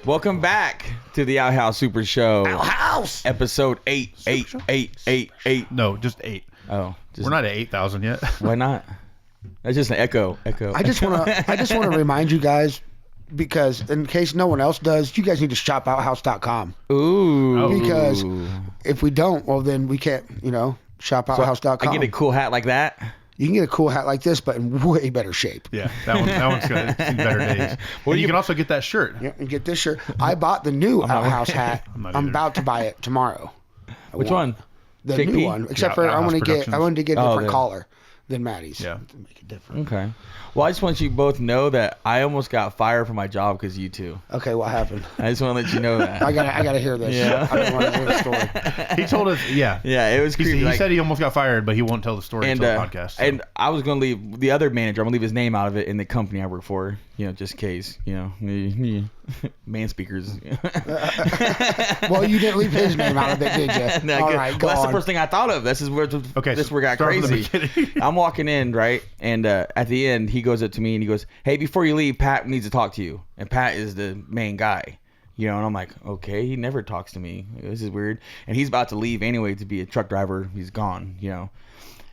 Welcome back to the Outhouse Super Show. Outhouse. Episode 8. No, just 8. Oh, just, We're not at 8,000 yet. Why not? That's just an echo. I just want to remind you guys, because in case no one else does, you guys need to shop shopouthouse.com. Ooh. Because if we don't, well then we can't, shopouthouse.com. I get a cool hat like that. You can get a cool hat like this, but in way better shape. Yeah, that one's good. It's in better days. What And do you you- can also get that shirt. Yeah, and get this shirt. I bought the new Outhouse hat. I'm not I'm either. about to buy it tomorrow. Which one? The Chickpea? new one. Except Yeah, for I Outhouse wanted to get a Oh, different the- collar than Maddie's. Yeah. To make it different. Okay. Well, I just want you both to know that I almost got fired from my job because you two. Okay, what happened? I just want to let you know that. I gotta hear this. Yeah. I don't want to hear the story. He told us, yeah. Yeah, it was He, creepy. he like- said he almost got fired, but he won't tell the story and until the podcast. so. and I was gonna leave the other manager. I'm gonna leave his name out of it in the company I work for. Just in case. Man speakers. Well, you didn't leave his name out of it, did you? No, All good. right, go well, that's on. the first thing I thought of. This is where Okay, this so where it got start from the crazy. beginning. I'm walking in, right, and at the end he goes up to me and he goes, "Hey, before you leave, Pat needs to talk to you." And Pat is the main guy, and I'm like, okay, he never talks to me. This is weird. And he's about to leave anyway to be a truck driver. He's gone,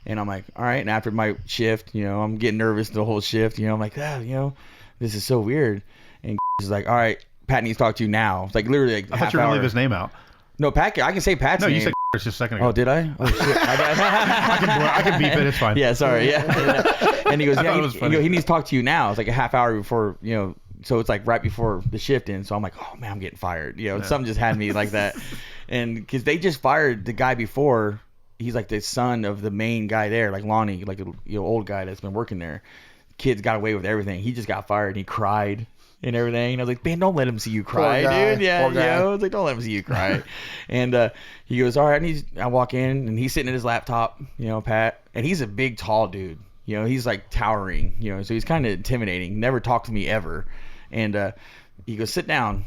And I'm like, all right. And after my shift, I'm getting nervous the whole shift. I'm like, this is so weird. And is like, all right, Pat needs to talk to you now. It's like literally like I half thought you were going hour. to leave his name out. No, Pat. I can say Pat's No, name. you said just a second ago. Oh, did I? Oh shit! I can beep it. It's fine. Yeah, sorry. Yeah. And he goes, I thought it yeah, was he, funny. he needs to talk to you now. It's like a half hour before, so it's like right before the shift ends. So I'm like, oh man, I'm getting fired. Something just had me like that. And because they just fired the guy before, he's like the son of the main guy there, like Lonnie, like a old guy that's been working there. Kids got away with everything. He just got fired and he cried and everything. And I was like, man, don't let him see you cry, guy. dude. Yeah, Poor guy. I was like, don't let him see you cry. And he goes, all right. I walk in and he's sitting at his laptop, Pat. And he's a big, tall dude. He's like towering, so he's kind of intimidating. Never talked to me ever. And he goes, sit down.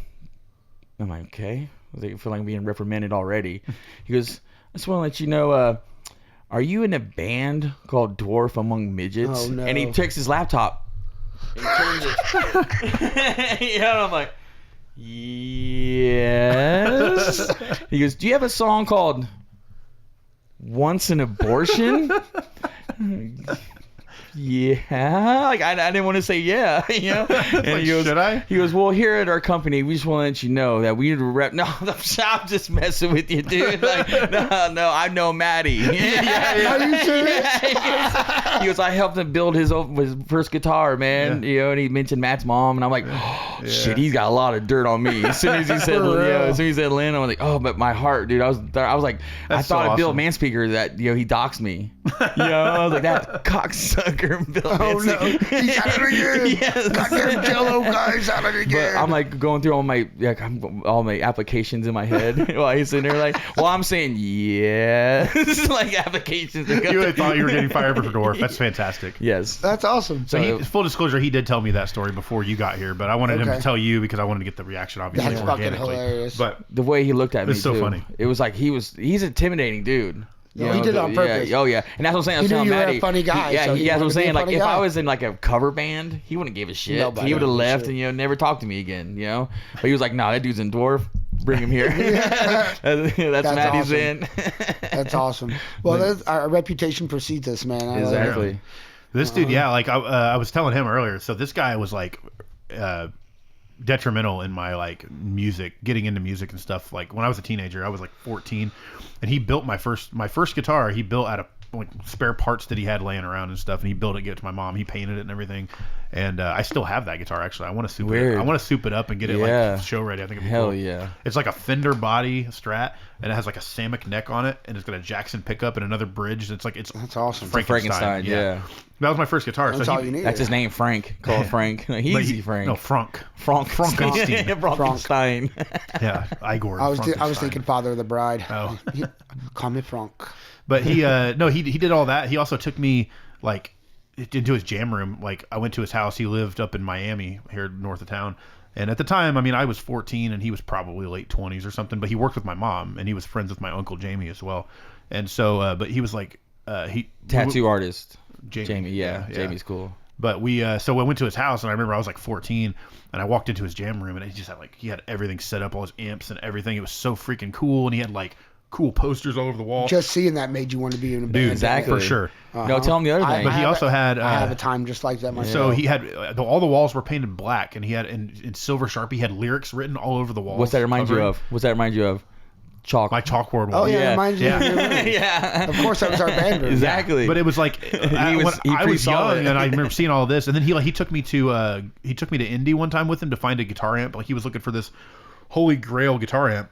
I'm like, okay. I feel like I'm being reprimanded already. He goes, I just want to let you know, are you in a band called Dwarf Among Midgets? Oh, no. And he takes his laptop and turns it. And I'm like, yes. He goes, do you have a song called Once an Abortion? Yeah, like I didn't want to say yeah, And Like, he goes, should I? He goes, well, here at our company, we just want to let you know that we need to rep. No, I'm just messing with you, dude. Like, no, I know Maddie. Are you serious? He goes, I helped him build his first guitar, man. And he mentioned Matt's mom, and I'm like, oh, shit, he's got a lot of dirt on me. As soon as he said, as soon as he said Lynn, I was like, oh, but my heart, dude, I was like, I That's so thought of Bill awesome. Manspeaker that he doxed me. I was like, that cocksucker, Bill Oh no, Manspeaker. he's at it again. Yes. Goddamn Jello guy's at it again. But I'm like going through all my applications in my head while he's sitting there like, well, I'm saying yes, like applications. You would have thought you were getting fired for Dwarf. That's fantastic. Yes. That's awesome. So full disclosure, he did tell me that story before you got here, but I wanted him Okay. to tell you because I wanted to get the reaction, obviously, That's fucking organically. hilarious. But The way he looked at me, It's so too. funny. It was like he's an intimidating dude. No, he did it on purpose. Yeah, oh yeah, and that's what I'm saying. I was He knew telling you were a Maddie, funny guy, Yeah, so he that's what I'm wanted to be a saying. Like funny if guy. I was in like a cover band, he wouldn't give a shit. Nobody He would have would give a left shit. and never talked to me again. But he was like, nah, that dude's in Dwarf. Bring him here. That's Maddie's awesome. in. That's awesome. Well, our reputation precedes us, man. I love it. Exactly. this dude, like I was telling him earlier, so this guy was like detrimental in my like music, getting into music and stuff. Like when I was a teenager, I was like 14, and he built my first guitar. He built out of like spare parts that he had laying around and stuff, and he built it, gave it to my mom. He painted it and everything, and I still have that guitar actually. I want to soup Weird. it. I want to soup it up and get it Yeah. like show ready. I think it'd be Hell cool. yeah. It's like a Fender body Strat, and it has like a Samick neck on it, and it's got a Jackson pickup and another bridge. It's That's awesome. Frankenstein, yeah. That was my first guitar. That's so all he, you need. That's his name, Frank. Call it Frank. but Easy he- Frank. No, Frank. Frankenstein. Frankenstein. Yeah, Igor. I was Frankenstein. thinking Father of the Bride. Oh. Call me Frank. But he he did all that. He also took me like into his jam room. Like I went to his house. He lived up in Miami here north of town. And at the time, I mean, I was 14 and he was probably late 20s or something, but he worked with my mom and he was friends with my uncle Jamie as well. And so but he was like Tattoo artist. Jamie. Yeah. Jamie's cool. But we so I went to his house and I remember I was like 14 and I walked into his jam room and he just had he had everything set up, all his amps and everything. It was so freaking cool, and he had like cool posters all over the wall. Just seeing that made you want to be in a band. Dude, Exactly. for sure. No, tell him the other thing. But he have also had I have a time just like that myself. so he had all the walls were painted black, and he had in silver Sharpie he had lyrics written all over the walls. What's that remind you covering of? What's that remind you of? Chalk. My chalkboard wall. Oh yeah, Yeah. it reminds you of your room. Yeah. Of course, that was our band room. Exactly. But it was like He when was I was pre-saw young, it. and I remember seeing all of this, and then he took me to Indy one time with him to find a guitar amp. Like he was looking for this holy grail guitar amp,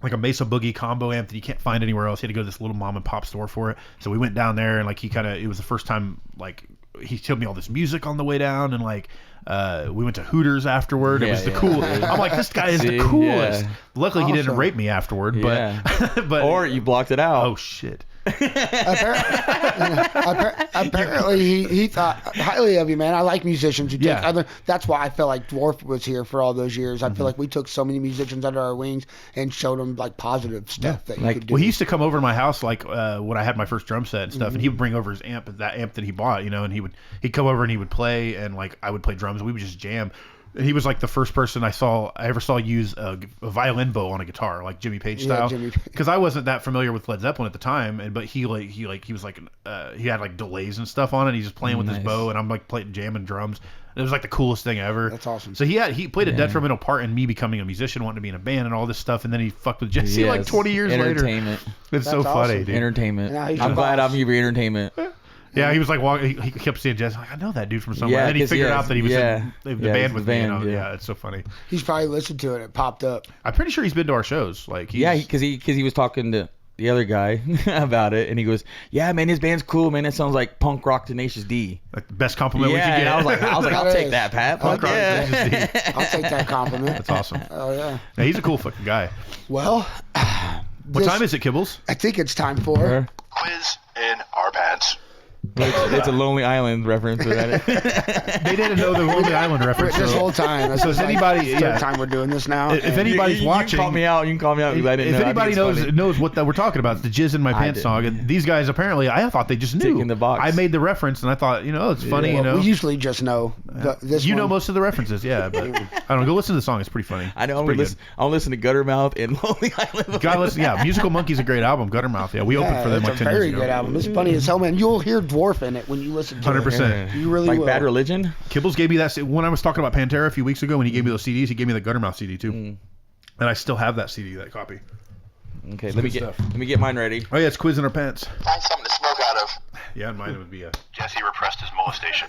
like a Mesa Boogie combo amp that you can't find anywhere else. He had to go to this little mom and pop store for it. So we went down there, and like it was the first time like he showed me all this music on the way down, and like we went to Hooters afterward. It was the cool. I'm like, this guy is See, the coolest. yeah. Luckily, he didn't Awesome. rape me afterward, but Yeah. but Or you blocked it out. oh shit. Apparently, he thought highly of you, man. I like musicians who take Yeah. other. That's why I feel like Dwarf was here for all those years. I feel like we took so many musicians under our wings and showed them like positive stuff that you Like, could do. Well, he used to come over to my house like when I had my first drum set and stuff, and he would bring over his amp, that amp that he bought, and he'd come over and he would play, and like I would play drums, and we would just jam. He was like the first person I ever saw use a violin bow on a guitar, like Jimmy Page style. Because I wasn't that familiar with Led Zeppelin at the time, but he was like he had like delays and stuff on it. He's just playing with his bow, and I'm like jamming drums. It was like the coolest thing ever. That's awesome. So he played a detrimental part in me becoming a musician, wanting to be in a band and all this stuff, and then he fucked with Jesse like 20 years later. Entertainment. It's so That's funny, awesome. dude. Entertainment. Now he's I'm your glad boss. I'm your entertainment. Yeah, he was like walking. He kept seeing Jesse. Like, I know that dude from somewhere. Yeah, and then he 'cause figured he out that he was has- in the yeah, band he's with the me. band, Yeah, it's so funny. He's probably listened to it. It popped up. I'm pretty sure he's been to our shows. Like, Yeah, because he was talking to the other guy about it, and he goes, "Yeah, man, his band's cool, man. It sounds like punk rock Tenacious D." like the best compliment Yeah, we could get. and I was like, I'll That take is. that, Pat. Punk Fuck rock yeah. I'll take that compliment. That's awesome. Oh yeah. Yeah, he's a cool fucking guy. Well, What time is it, Kibbles? I think it's time for. Quiz in our pants. It's a Lonely Island reference. They didn't know the Lonely Island reference. This so- whole time. This So is is anybody- Like, third yeah. time we're doing this now. If and- anybody's you watching, can call me out. You can call me out. Because I didn't if know. I anybody think it's funny. knows what that we're talking about, it's the jizz in my pants didn't. song. And these guys apparently, I thought they just knew. Ticking the box. I made the reference, and I thought, it's funny. well, you know, we usually just know. But this you one, know most of the references, yeah. But I don't know. Go listen to the song; it's pretty funny. I know. It's pretty I'll listen to Guttermouth and Lonely Island. good. God, listen, yeah, Musical Monkey's a great album. Guttermouth, yeah, we opened for them it's like a 10 years very ago. good album. It's funny as hell, man. You'll hear Dwarf in it when you listen to 100%. it. You really like will. Bad Religion. Kibbles gave me that when I was talking about Pantera a few weeks ago. When he gave me those CDs, he gave me the Guttermouth CD too, and I still have that CD, that copy. Okay, It's let me good get stuff. let me get mine ready. Oh yeah, it's Quiz in Our Pants. Find something to smoke out of. Yeah, and mine would be a. Jesse repressed his molestation.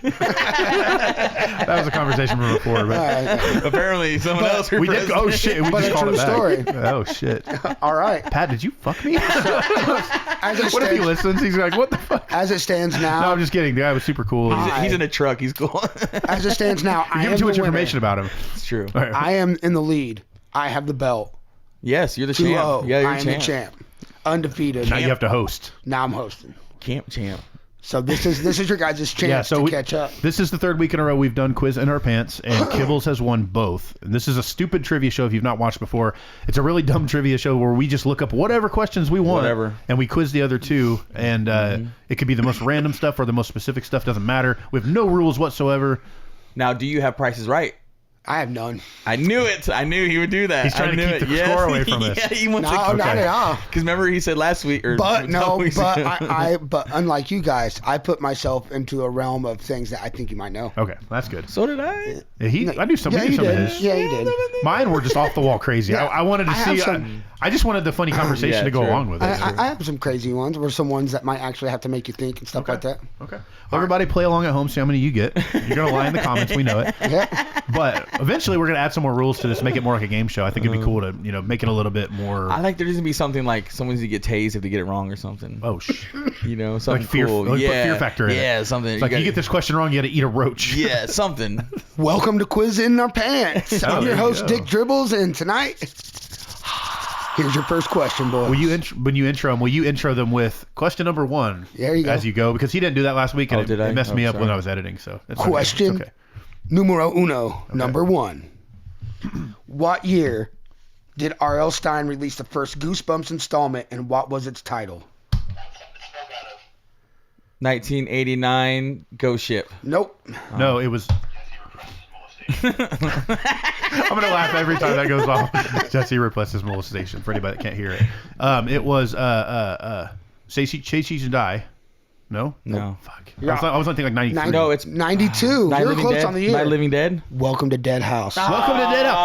That was a conversation from before, but. Apparently, someone else. We did. Oh shit! We But just a called true it back. story. Oh shit! All right. Pat, did you fuck me? As it, What if he stands, listens? He's like, what the fuck? as it stands No, now, I'm just kidding. The guy was super cool. You're He's in a truck. He's cool. as it stands now, I giving am too the much winner. information about him. It's true. All right. I am in the lead. I have the belt. Yes, you're the 2-0. champ. Yeah, you're I am the champ. Undefeated. Now you have to host. Now I'm hosting. Camp champ. So this is your guys' chance Yeah, so to we, catch up. this is the third week in a row we've done Quiz in Our Pants, and Kibbles has won both. And this is a stupid trivia show if you've not watched before. It's a really dumb trivia show where we just look up whatever questions we want, Whatever. and we quiz the other two. And it could be the most random stuff or the most specific stuff. Doesn't matter. We have no rules whatsoever. Now, do you have prices right? I have none. I knew it. I knew he would do that. He's trying I to knew keep it. the Yes. score away from us. Yeah, he wants No, to. not at all. Because remember he said last week or But a no, couple weeks but ago. but unlike you guys, I put myself into a realm of things that I think you might know. Okay, that's good. So did I. Yeah, I knew some. Yeah, we knew you some of did. his. Yeah, you did. Mine were just off the wall crazy. Yeah, I wanted to I have see. some- I just wanted the funny conversation Yeah, to go true. along with it. I have some crazy ones, or some ones that might actually have to make you think and stuff like that. Okay. Well, everybody play along at home. See how many you get. You're gonna lie in the comments. We know it. Yeah. But eventually, we're gonna add some more rules to this. Make it more like a game show. I think it'd be cool to make it a little bit more. I like there needs to be something like someone's to get tased if they get it wrong or something. Oh, You know, something fear- cool. like put yeah, fear factor in it. Yeah, something. It's like you get this question wrong, you got to eat a roach. Yeah, something. Welcome to Quiz in Our Pants. Oh, I'm your there you host, go. Dick Dribbles, and tonight, here's your first question, boys. When you intro them, will you intro them with question number 1? There you go. As you go, because he didn't do that last week, and Oh, did it I? messed Oh, me up sorry. when I was editing. So it's okay. Question It's okay. numero uno, number 1. What year did R.L. Stein release the first Goosebumps installment, and what was its title? 1989 Ghost Ship. Nope. No, it was. I'm gonna laugh every time that goes off. Jesse replaces molestation for anybody that can't hear it. It was Say Cheese and Die. No. No. Fuck. I was thinking like 93. No, it's 92. Night You're Living close Dead. on the year. Night Living Dead. Welcome to Dead House. Welcome to Dead House.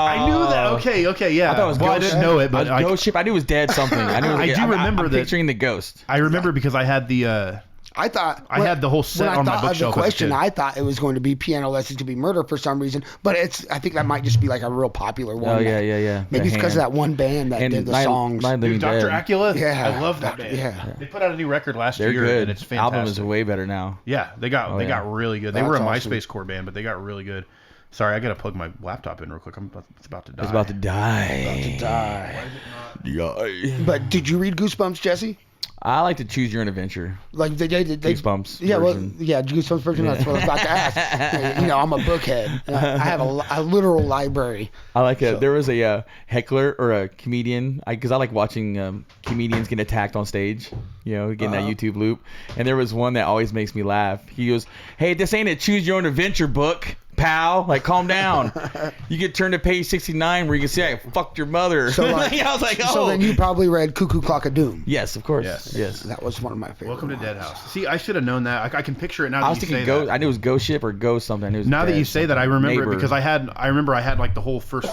I knew that. Okay, yeah. I thought it was well, I Ghost didn't know it, but Ghost Ship. I knew it was dead something. I knew. It was I do remember I'm that- picturing the ghost. I remember because I had the. I thought I had the whole set when I on my thought of bookshelf the as a question, kid. I thought it was going to be Piano Lessons to Be Murder for some reason, but I think that might just be like a real popular one. Oh yeah. Maybe it's because of that one band that did the songs. Night Living Dr. Dead. Acula. Yeah. I love that band. Yeah. They put out a new record last They're year, good. and it's fantastic. Album is way better now. Yeah, they got really good. They That's were a awesome. MySpace core band, but they got really good. Sorry, I gotta plug my laptop in real quick. It's about to die. It's about to die. Die. But did you read Goosebumps, Jesse? I like to choose your own adventure. Like they Goosebumps Yeah, version. Goosebumps version. That's what I was about to ask. I'm a bookhead. I have a literal library. I like it. There was a heckler or a comedian because I like watching comedians get attacked on stage. Getting that YouTube loop. And there was one that always makes me laugh. He goes, "Hey, this ain't a choose your own adventure book. pal. Like, calm down. You get turned to page 69 where you can say, I fucked your mother. So, like, I was like, oh. So then you probably read Cuckoo Clock of Doom. Yes, of course. Yes. That was one of my favorite. Welcome to ones. Dead House. See, I should have known that. I can picture it now. I was thinking Ghost. I knew it was Ghost Ship or Ghost something. I knew it was Now that Dead you say that, I something. remember Neighbor. it because I remember I had like the whole first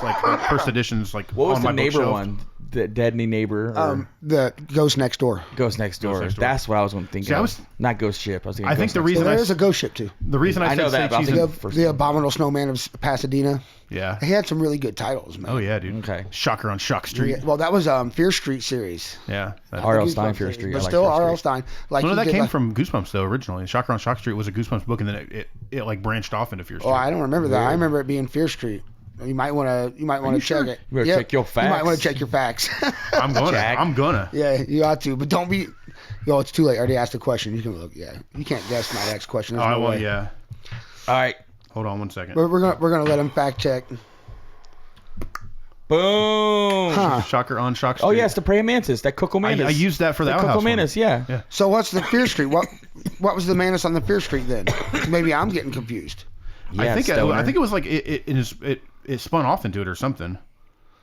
editions like What was on the my neighbor bookshelf. one? The Deadly Neighbor? Or The Ghost Next Door. Ghost Next Door. Next Door. That's what I was going to think See, I of. was- Not Ghost Ship. I was thinking I think Ghost the Next reason So I there's a Ghost Ship too. The reason I I said know that, say but I was cheese thinking- and- First The one. Abominable Snowman of Pasadena. yeah. He had some really good titles, man. Oh yeah, dude. Okay. Shocker on Shock Street. Yeah, well, that was Fear Street series. Yeah. That, R.L. Goosebumps Stein, Fear series, Street. I But like still, Fear R.L. Street. Stein. Like no, he that did, came like- from Goosebumps though originally. Shocker on Shock Street was a Goosebumps book, and then it like branched off into Fear Street. Oh, I don't remember that. I remember it being Fear Street. You might want to check sure? it. You better check your You might facts. want to check your facts. I'm gonna. Jack. I'm gonna. Yeah, you ought to, but don't be. Yo, it's too late. I already asked the question. You can look. Yeah, you can't guess my next question. Oh, There's I no will. way. Yeah. All right. Hold on one second. We're gonna let him fact check. Boom. Huh. Shocker on Shock Street. Oh, yeah, it's the praying mantis. That Coco Mantis. I used that for the Coco outhouse one. Mantis, yeah. Yeah. So what's the Fear Street? What was the Manus on the Fear Street then? Maybe I'm getting confused. Yeah, I think stoner. it was like it spun off into it or something.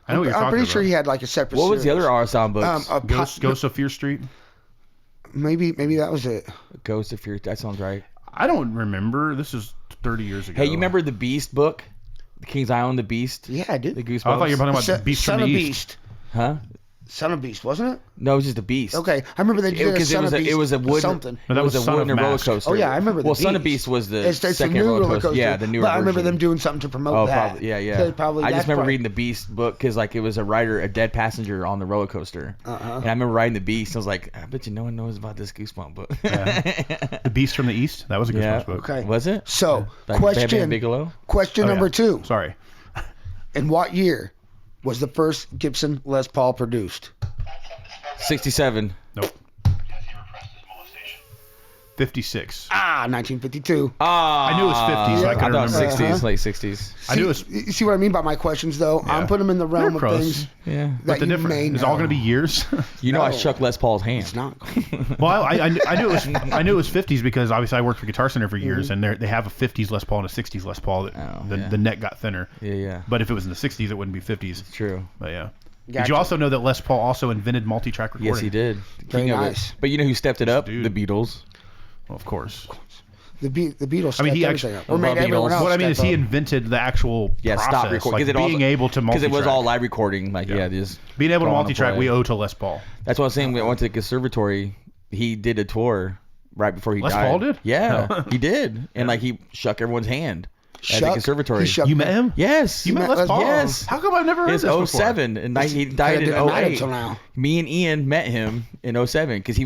I know what you're I'm talking pretty about. sure he had like a separate. What was the series. other R-Sound books? Ghost of Fear Street. Maybe that was it. Ghost of Fear. That sounds right. I don't remember. This is 30 years ago. Hey, you remember the Beast book? The King's Island, the Beast? Yeah, I did. The Goosebumps? Oh, I thought you were talking about Son- Beast Son from the of East. Beast. Huh? Son of Beast, wasn't it? No, it was just the Beast. Okay, I remember they did Because Son of Beast. it was a wooden something. No, that it was was a Son wooden of roller Mask. coaster. Oh yeah, I remember. The Well, Son of Beast. Beast was the It's the second new roller coaster. Yeah, coaster. the newer But I remember version. them doing something to promote Oh, that. probably, yeah. So probably I just that's remember probably- reading the Beast book because like it was a dead passenger on the roller coaster, and I remember riding the Beast. I was like, I bet you no one knows about this Goosebump book. The Beast from the East. That was a Goosebumps Yeah. book. Okay. Was it? So Like Bam Bam question Bigelow? question Oh, number yeah. 2. Sorry. In what year was the first Gibson Les Paul produced? 67. Nope. 56. 1952. Ah, I knew it was 50s. Yeah. I I couldn't thought remember. 60s, late 60s. I knew it was. You see what I mean by my questions, though? Yeah. I'm putting them in the realm They're of close. things Yeah. that But the you may difference is know. all going to be years. You know I No. shook Les Paul's hand. It's not. Well, I knew it was. I knew it was 50s because obviously I worked for Guitar Center for years, and they have a 50s Les Paul and a 60s Les Paul. That Oh, the, yeah. the neck got thinner. Yeah. But if it was in the 60s, it wouldn't be 50s. True. But yeah. Did Gotcha. you also know that Les Paul also invented multi-track recording? Yes, he did. Very King of it. nice. But you know who stepped it up? Dude. The Beatles. Well, of course. The Beatles. I mean, he stepped actually- everything up. Or made Beatles. everyone else What I mean is step he up. invented the actual Yeah, process, stop recording. like being able to Because multi-track. it was all live recording. Like, yeah, just being able to go on the multi-track, play. we owe to Les Paul. That's what I was saying. When I went to the conservatory, he did a tour right before he Les died. Paul did? Yeah, he did. And like he shook everyone's hand at the Shuck- conservatory. he shook- You met him? Yes. You met Les Paul? Yes. How come I've never heard It's this before? 07 and he died in didn't know 08. until now. Me and Ian met him in 07 because he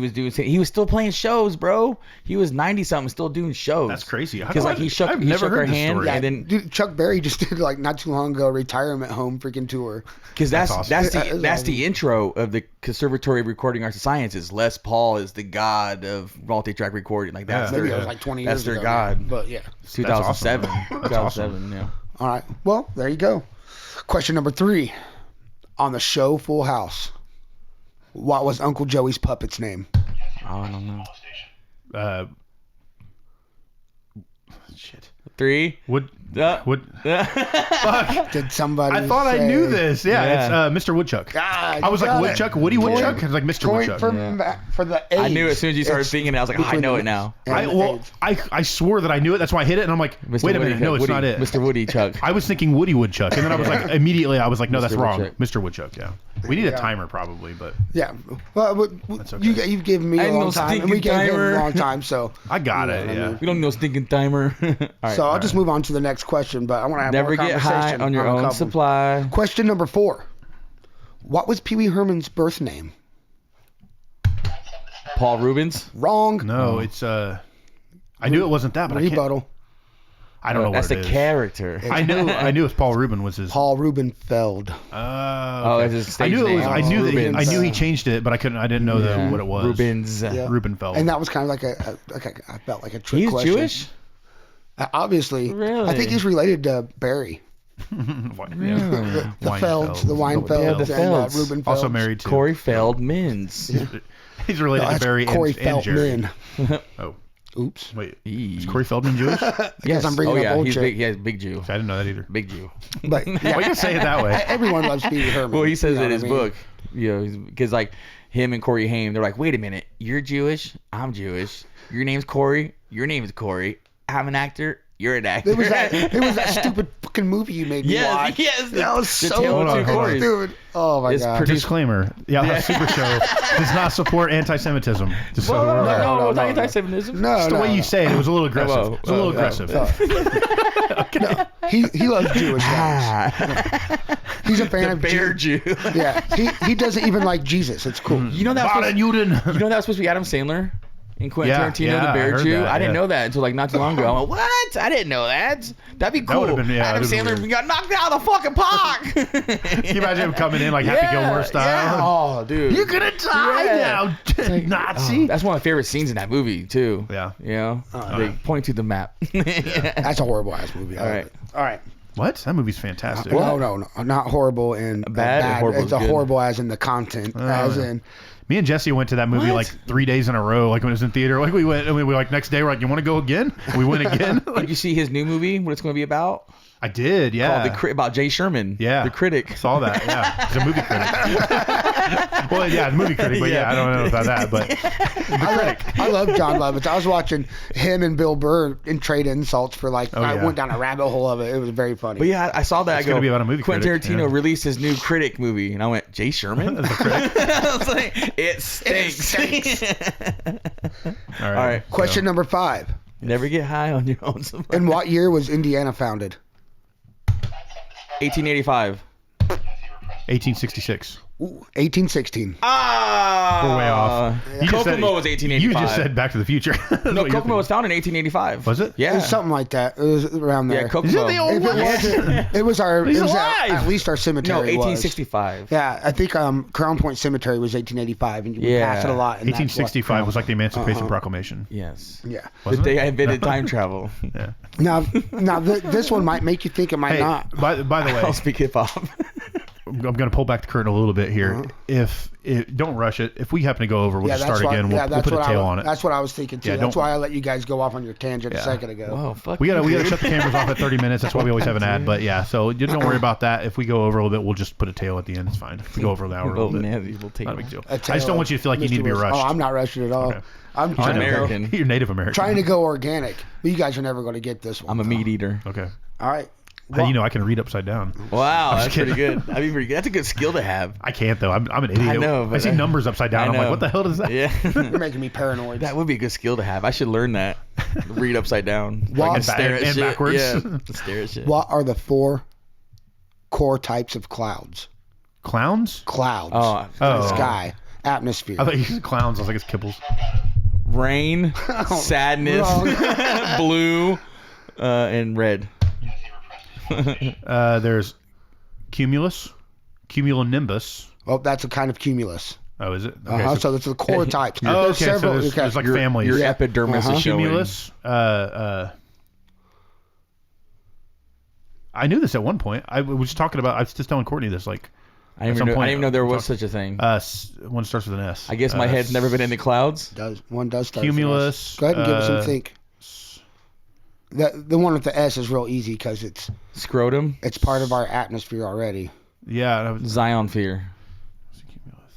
was still playing shows, bro. He was 90 something, still doing shows. That's crazy. How Because come like he I've shook never our heard this hand story. and then Dude, Chuck Berry just did like not too long ago a retirement home freaking tour. because That's that's awesome. that's the intro of the Conservatory of Recording Arts and Sciences. Les Paul is the god of multi-track recording. Like that's Yeah. Maybe their it was like 20 that's years their ago. god. But yeah. 2007. awesome. That's 2007. Yeah. All right. Well, there you go. Question number 3. On the show Full House, what was Uncle Joey's puppet's name? I don't know. Shit. 3. Would Uh, fuck? Did somebody I thought I say- knew this. Yeah, Yeah. it's Mr. Woodchuck. Ah, I was you like got Woodchuck, it. Woody Woodchuck. Point- I was like Mr. Point Woodchuck. for the age. I knew as soon as you started It's thinking it, I was like, oh, I between know the- it now. and I the age. I swore that I knew it. That's why I hit it, and I'm like, Mr. wait a Woody minute, no, it's Woody, not it. Mr. Woody Chuck. I was thinking Woody Woodchuck, and then I was like, immediately, I was like, no, that's Mr. wrong. Woodchuck. Mr. Woodchuck, yeah. We need a Yeah. timer probably, but Yeah. Well, That's okay. you've given me a Ain't no long time, and stinking we gave him timer. a long time, so. I got You know it. what I Yeah. mean? We don't need no stinking timer. All right. So I'll just move on to the next question, but I want to have Never more get high conversation on your a own couple. supply. Question number 4. What was Pee Wee Herman's birth name? Paul Rubens. Wrong. No, it's I knew it wasn't that, but I can't. Rebuttal. I don't know That's what the it is. character. I knew it's Paul Rubin was his. Paul Rubenfeld. Oh, Okay. it's his I stage knew it was. name. I knew that. Rubens. I knew he changed it, but I didn't know Yeah. what it was. Rubens. Yeah. Rubenfeld. And that was kind of like I felt like a trick He's question. Jewish? Obviously. Really? I think he's related to Barry. What? Really? Yeah. The Felds, the Weinfeld. Weinfelds, the and Felds. Rubenfeld. Also married to Corey Feldmans. He's related No, to that's Barry Corey and Jerry. Feldman. Oh, Oops. Wait, Eee. is Corey Feldman Jewish? I Because I'm bringing up old he's chick. big. Yeah, big Jew. didn't know that either. Big Jew. But Well, you can say it that way. everyone loves Pee Wee Herman. Well, he says you know in what his I mean? book, because like him and Corey Haim, they're like, wait a minute, you're Jewish, I'm Jewish. Your name's Corey, your name's Corey. I'm an actor, you're an actor. It was that stupid fucking movie you made me watch. yes. That was The so Tale of Two Hold on. Corys. dude. Oh my It's god. produced- Disclaimer: Yeah, House Super Show does not support anti-Semitism. Just so Well, we're aware. no, it's no, not no. anti-Semitism. No, Just the no, way no. you say it, it was a little aggressive. Whoa, It's a little whoa, aggressive. He loves Jewish guys. Ah, He's a fan the of bear Jew. Jew. Yeah, he doesn't even like Jesus. It's cool. You know that was Baden supposed, Juden. you know that was supposed to be Adam Sandler and Quentin Yeah, Tarantino, yeah, the I bear heard Jew. that, I didn't yeah. know that until like not too long ago. I'm like, what? I didn't know that. That'd be cool. would've been- yeah, Adam that'd been Sandler weird. got knocked out of the fucking park. Can you imagine him coming in like Happy Gilmore style? Yeah. Oh, dude. You're gonna die Yeah. now, Nazi. Oh, that's one of my favorite scenes in that movie too. Yeah. You know, they point to the map. That's a horrible ass movie. I All love right. it. All right. What? That movie's fantastic. No, not horrible and Bad? Horrible It's is a good. horrible as in the content, as yeah. in. Me and Jesse went to that movie What? like 3 days in a row, like when it was in theater. Like we went, and we were like next day, we're like, you want to go again? And we went again. Did you see his new movie? What it's going to be about? I did, yeah. Called about Jay Sherman. Yeah. The critic. Saw that, yeah. He's a movie critic. Well, yeah, movie critic, but yeah, I don't know about that. But I love John Lovitz. I was watching him and Bill Burr and trade insults for like. I yeah. went down a rabbit hole of it. It was very funny. But yeah, I saw that. It's I go, gonna be about a movie Quentin critic, Tarantino yeah. released his new critic movie, and I went, Jay Sherman? I was like, it stinks. all All right. Question number 5. Never get high on your own supply. In what year was Indiana founded? 1885. 1866. Ooh, 1816. Ah, We're way off. You just said- Kokomo was 1885. You just said Back to the Future. No, Kokomo was founded in 1885. Was it? Yeah. It was something like that. It was around there. Yeah, Kokomo. Is it the old If it one? wasn't, it was our. He's it was alive. at least our No, cemetery. was. 1865. Yeah, I think Crown Point Cemetery was 1885, and you would Yeah. pass it a lot. And that's what- 1865 was like the Emancipation Proclamation. Yes. Yeah. The Wasn't day it? I invented time travel. Yeah. Now this one might make you think it might Hey, not. by the way, I'll speak hip hop. I'm going to pull back the curtain a little bit here. If don't rush it. If we happen to go over, we'll just start again. We'll put a tail on it. That's what I was thinking too. Yeah, that's don't- why I let you guys go off on your tangent a second ago. Whoa, fuck. We gotta you, shut the cameras off at 30 minutes. That's why we always have an ad. But yeah, so you don't worry about that. If we go over a little bit, we'll just put a tail at the end. It's fine. If we go over an hour, a little bit, We'll take not a big deal. A I tail just don't of want you to feel like you Mr. need to be Wilson. rushed. Oh, I'm not rushing at all. Okay. I'm I'm trying to American. You're Native American. trying to go organic, but you guys are never going to get this one. I'm a meat eater. Okay. All right. How do you know I can read upside down? Wow, that's kidding. pretty good. I mean, pretty good. That's a good skill to have. I can't though. I'm an idiot. I know, I but see numbers upside down. I I'm like, know. what the hell does that? Yeah. You're making me paranoid. That would be a good skill to have. I should learn that. Read upside down. Wow. And stare at And shit. backwards. Yeah. Stare at shit. What are the 4 core types of clouds? Clowns? Clouds. Oh, Oh. Sky. Atmosphere. I thought you said clowns. I was like, it's kibbles. Rain, sadness, blue, and red. There's cumulus, cumulonimbus. Oh, that's a kind of cumulus. Oh, is it? Okay, Uh-huh. So that's the core types. oh, There's okay. several. So there's like families. Your Yeah. epidermis Uh-huh. is showing. Cumulus. I knew this at one point. I was just talking about. I was just telling Courtney this. Like, I didn't some even know, I point, didn't even know there was such a thing. one starts with an S. I guess my head's never been in the clouds. One does start with an S. Cumulus. Go ahead and give us some think. The one with the S is real easy because it's Scrotum, part of our atmosphere already. Yeah. I was, Zion fear. cumulus.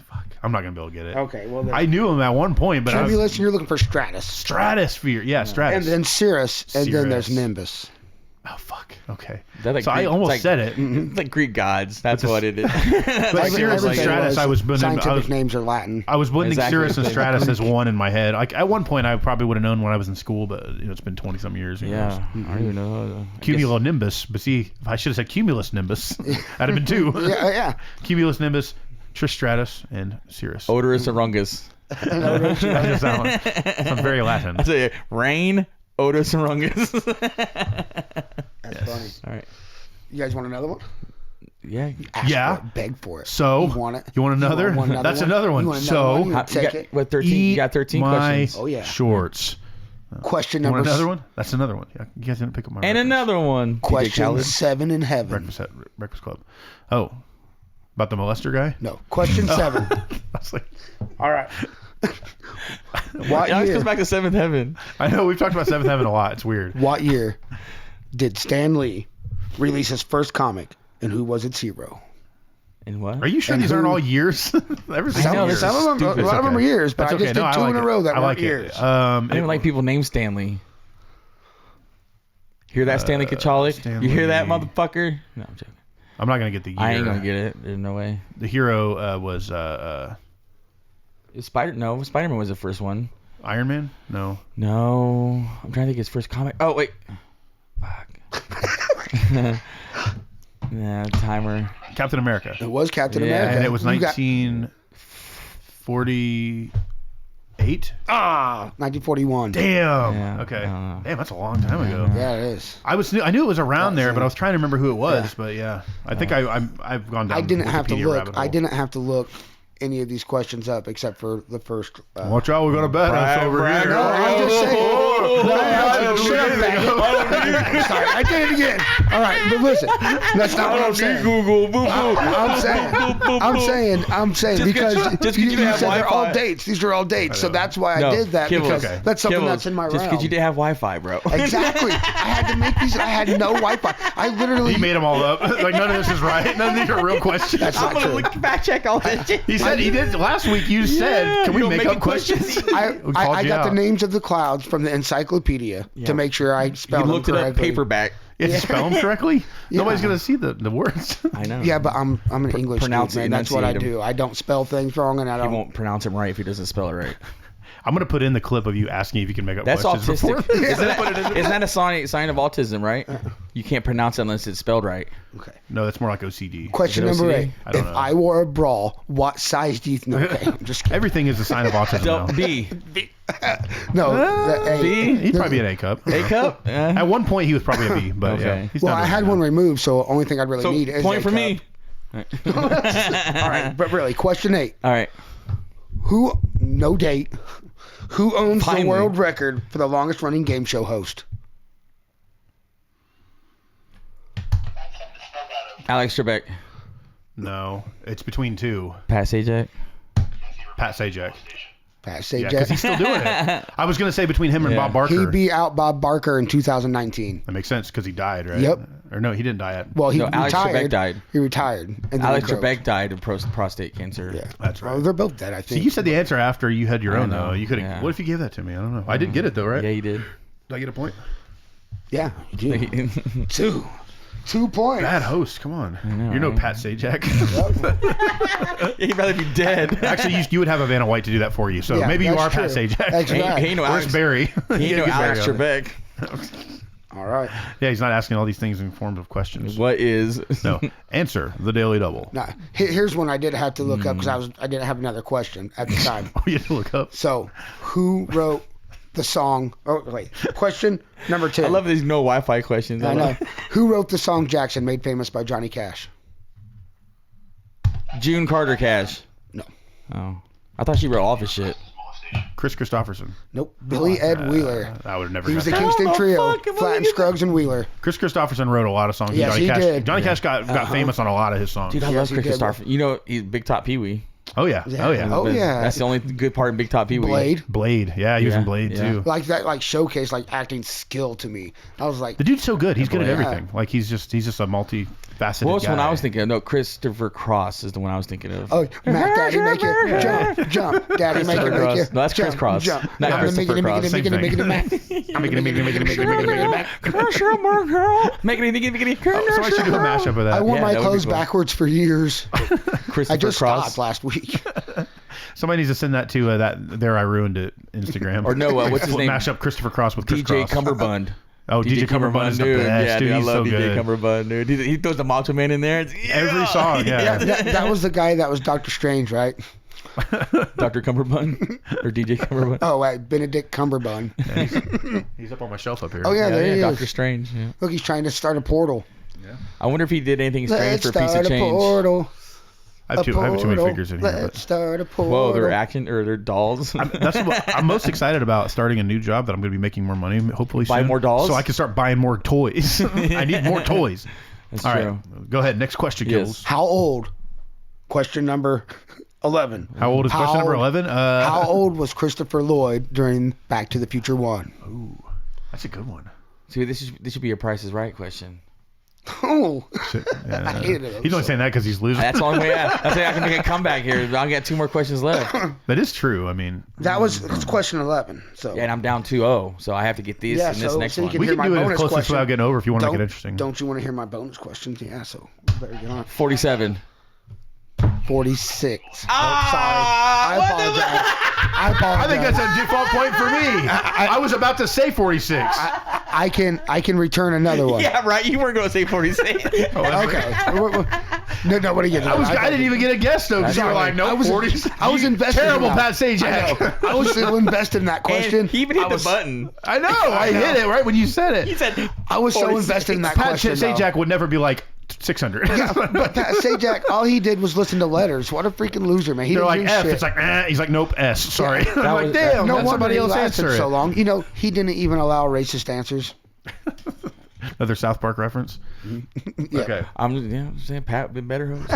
Fuck. I'm not gonna be able to get it. Okay, well I knew him at one point, but I was, cumulus, and you're looking for stratus, stratosphere. Yeah, stratus. and then cirrus, and then there's Cirrus. nimbus. Oh fuck. Okay. That like So I Greek- almost it's said it. It's like Greek gods. That's But what it is. But Like, Cirrus and like- Stratus, I was blending. Scientific names are Latin. I was blending Exactly. Cirrus and Stratus as one in my head. Like at one point, I probably would have known when I was in school, but it's been 20 some years. who knows? Yeah, I don't even know. I guess- Cumulonimbus, but see, if I should have said cumulus nimbus, that'd have been 2. Yeah. Cumulus nimbus, Tristratus, and Cirrus. Odorous Arungus. That's that one. Sounds very Latin. I say rain, Odorous Arungus. That's funny. All right. You guys want another one? Yeah. Ask Yeah. for it, beg for it. So, you want it? you want another? want another That's one? another one. You want So, another one? How- Take you got, it. what 13? You got 13 my questions. Oh, yeah. shorts. Question You number want another one? That's another one. Yeah, you guys didn't pick up my And reference. another one. DJ Question Khaled. 7 in heaven. Breakfast Club. Oh, about the molester guy? No. Question 7. I was like, All right. What Alex year? goes back to Seventh Heaven. I know we've talked about Seventh Heaven a lot. It's weird. What year did Stan Lee release his first comic, and who was its hero? And what? Are you sure And these aren't who- all years? Everything's I know, years. this is Some of them, stupid. a lot of them are years, but That's I just okay. did No, I two like in a it. row that I weren't like years. it. I don't even like people named Stanley. Hear that, Stanley Kachalik? Stan You hear that, Lee. motherfucker? No, I'm joking. I'm not gonna get the year. I ain't gonna get it. There's no way. The hero was Spider-Man was the first one. Iron Man. No. No, I'm trying to think his first comic. Oh wait, fuck. Yeah, timer. Captain America. It was Captain Yeah, America. And it was You got- 1948. 1941. Damn. Yeah, Okay. I don't know. Damn, that's a long time ago. Yeah, it is. I knew it was around there, That's but I was trying to remember who it was. Yeah. But yeah, I think I've gone down. I didn't have to Wikipedia look. rabbit hole. I didn't have to look any of these questions up except for the first. Watch out, we're gonna bet us over Brag, here. No, I'm just saying. No, I'm just Shut up, saying. Sorry, I did it again. All right, but listen, that's not what I'm saying. Google. Boo boo. I'm saying because just 'cause you you didn't have said they're all Wi-Fi. dates. These are all dates, so that's why I No, did that Kibbles. because Okay. that's something Kibbles, that's in my just realm. because you didn't have Wi-Fi, bro. Exactly. I had to make these. I had no Wi-Fi. I literally. He made them all up. Like none of this is right. None of these are real questions. That's not true. fact check all this shit. He said he did last week. You said, can we you're make making up questions? I We called you got the out. names of the clouds from the encyclopedia to make sure I You spelled them looked it up correctly. paperback. You have to spell them correctly. Yeah. Nobody's gonna see the words. I know. Yeah, but I'm an English pronounce student, it, man. That's what I enunciate 'em. do. I don't spell things wrong, and I He don't. won't pronounce him right if he doesn't spell it right. I'm gonna put in the clip of you asking if you can make up That's questions autistic. before. Isn't that a sign of autism, right? You can't pronounce it unless it's spelled right. Okay. No, that's more like OCD. Question Is it number OCD? 8. I don't If know. I wore a bra, what size do you think? Okay, I'm just kidding. Everything is a sign of autism now. B. No. the A. B? He'd probably be an A cup. A cup? At one point, he was probably a B, but Okay. yeah. He's Well, not I doing had it one now. removed, so only thing I'd really So need is point a for cup. me. All right, but really, question 8. All right. No date. Who owns Finally. the world record for the longest running game show host? Alex Trebek. No, it's between two. Pat Sajak. Pat Sajak. Pat Yeah, because he's Sajak. still doing it. I was gonna say between him and Yeah. Bob Barker. He beat out Bob Barker in 2019. That makes sense because he died, right? Yep. Or no, he didn't die yet. Well, he No, Alex retired. Trebek died. He retired. And then Alex he broke. Trebek died of prostate cancer. Yeah, That's right. Well, they're both dead, I See, think. you said the answer after you had your I own, know, though. You could have. yeah. What if you gave that to me? I don't know. I did get it though, right? Yeah, you did. Did I get a point? Yeah, you do. He 2 points. Bad host. Come on. know, You're no right? Pat Sajak. He'd rather be dead. Actually, you would have a Vanna White to do that for you. So Yeah, maybe you that's are Pat true. Sajak. That's He- right. he know Where's Alex, Barry? he know Get Alex Barry on it. Trebek. All right. Yeah, he's not asking all these things in forms of questions. What is? No. Answer the Daily Double. Now, here's one I did have to look up because I didn't have another question at the time. Oh, you had to look up. So, who wrote the song? Oh, wait. Question number 2. I love these no Wi-Fi questions. I know. Who wrote the song Jackson, made famous by Johnny Cash? June Carter Cash. No. Oh, I thought she wrote all his shit. Chris Christopherson. Nope. Billy Ed Wheeler. I would have never He was the guessed that. Kingston Trio. fuck am I Flatt and gonna- Scruggs and Wheeler. Chris Christopherson wrote a lot of songs. Yes, Johnny he Cash. did. Johnny Cash got famous on a lot of his songs. Dude, I Yes, love he Chris did. Christopher. You know, he's Big Top Pee Wee. Oh yeah. Oh yeah. Oh, yeah. That's the only good part in Big Top Pee Wee. Blade. Blade. Yeah, he was in Yeah, Blade yeah. too. Like that, like showcase like acting skill to me. I was like, The dude's so good. He's good at Yeah. everything. Like he's just a multi-faceted What was guy. one I was thinking of? No, Christopher Cross is the one I was thinking of. oh, Mac Daddy, make it jump, Daddy, make it, Christopher Cross. make it. No, that's Chris jump, Cross. Jump. Not I'm Christopher making it, Cross. making it, Same making it, thing. making it, Making it, making it, making it, making it, making it, making it. Make it. Somebody should do a mashup of that. I wore Yeah, my that would be clothes cool. backwards for years. Christopher I just Cross. stopped last week. Somebody needs to send that to that. There, I ruined it. Instagram. Or no, what's his name? Mash up Christopher Cross with Chris DJ Cross. Cumberbund. Oh, DJ Cumberbund is the dude. best. Yeah, dude, dude, I he's love so DJ good. Cumberbund, dude. He throws the Macho Man in there. It's, Every song, yeah. that was the guy that was Doctor Strange, right? Dr. Cumberbund or DJ Cumberbund. Oh, Benedict Cumberbund. He's up on my shelf up here. Oh yeah, there he is. Doctor Strange. Yeah. Look, he's trying to start a portal. I wonder if he did anything strange Let's for a piece start of a change. portal. I have too many figures in here. Let's But start a portal. Whoa, they're action or they're dolls. that's what I'm most excited about, starting a new job that I'm going to be making more money, hopefully Buy soon, more dolls? so I can start buying more toys. I need more toys. That's All true. right, go ahead. Next question, Yes. Gills. How old? Question number 11. How old is question number 11? How old was Christopher Lloyd during Back to the Future 1? Ooh, that's a good one. See, this should be your Price is Right question. Oh, Yeah, I hated it. he's only saying that because he's losing. That's the only way. That's the way I can make a comeback here. I'll get 2 more questions left. That is true. I mean, That was question 11. So Yeah, and I'm down 2-0, so I have to get these Yeah, and this so- next so you one. can- we hear can my do it as bonus close as question. without getting over if you want to make don't, it interesting. don't you want to hear my bonus questions? Yeah, so better get on. 47. 46. Ah, Oh, sorry. I apologize. I apologize. I think that's a default point for me. I was about to say 46. I can return another one. Yeah, right. You weren't going to say 46. Okay. No, nobody gets it. I didn't even get a guess though because you were like, no, 40. I was invested. Terrible in Pat that. I Sajak. know. I was so invested in that question. And he even hit the button. I know. I hit it right when you said it. He said, I was so 46. invested in that Pat question. though. Sajak would never be like 600. Yeah, but Pat Sajak, all he did was listen to letters. What a freaking loser, man. He They're didn't like do F. shit. It's like he's like nope S. Sorry. Yeah. I'm like was- damn. no let wonder somebody he else lasted answer so it. long. You know, he didn't even allow racist answers. Another South Park reference. Yeah. Okay. I'm saying Pat been better host.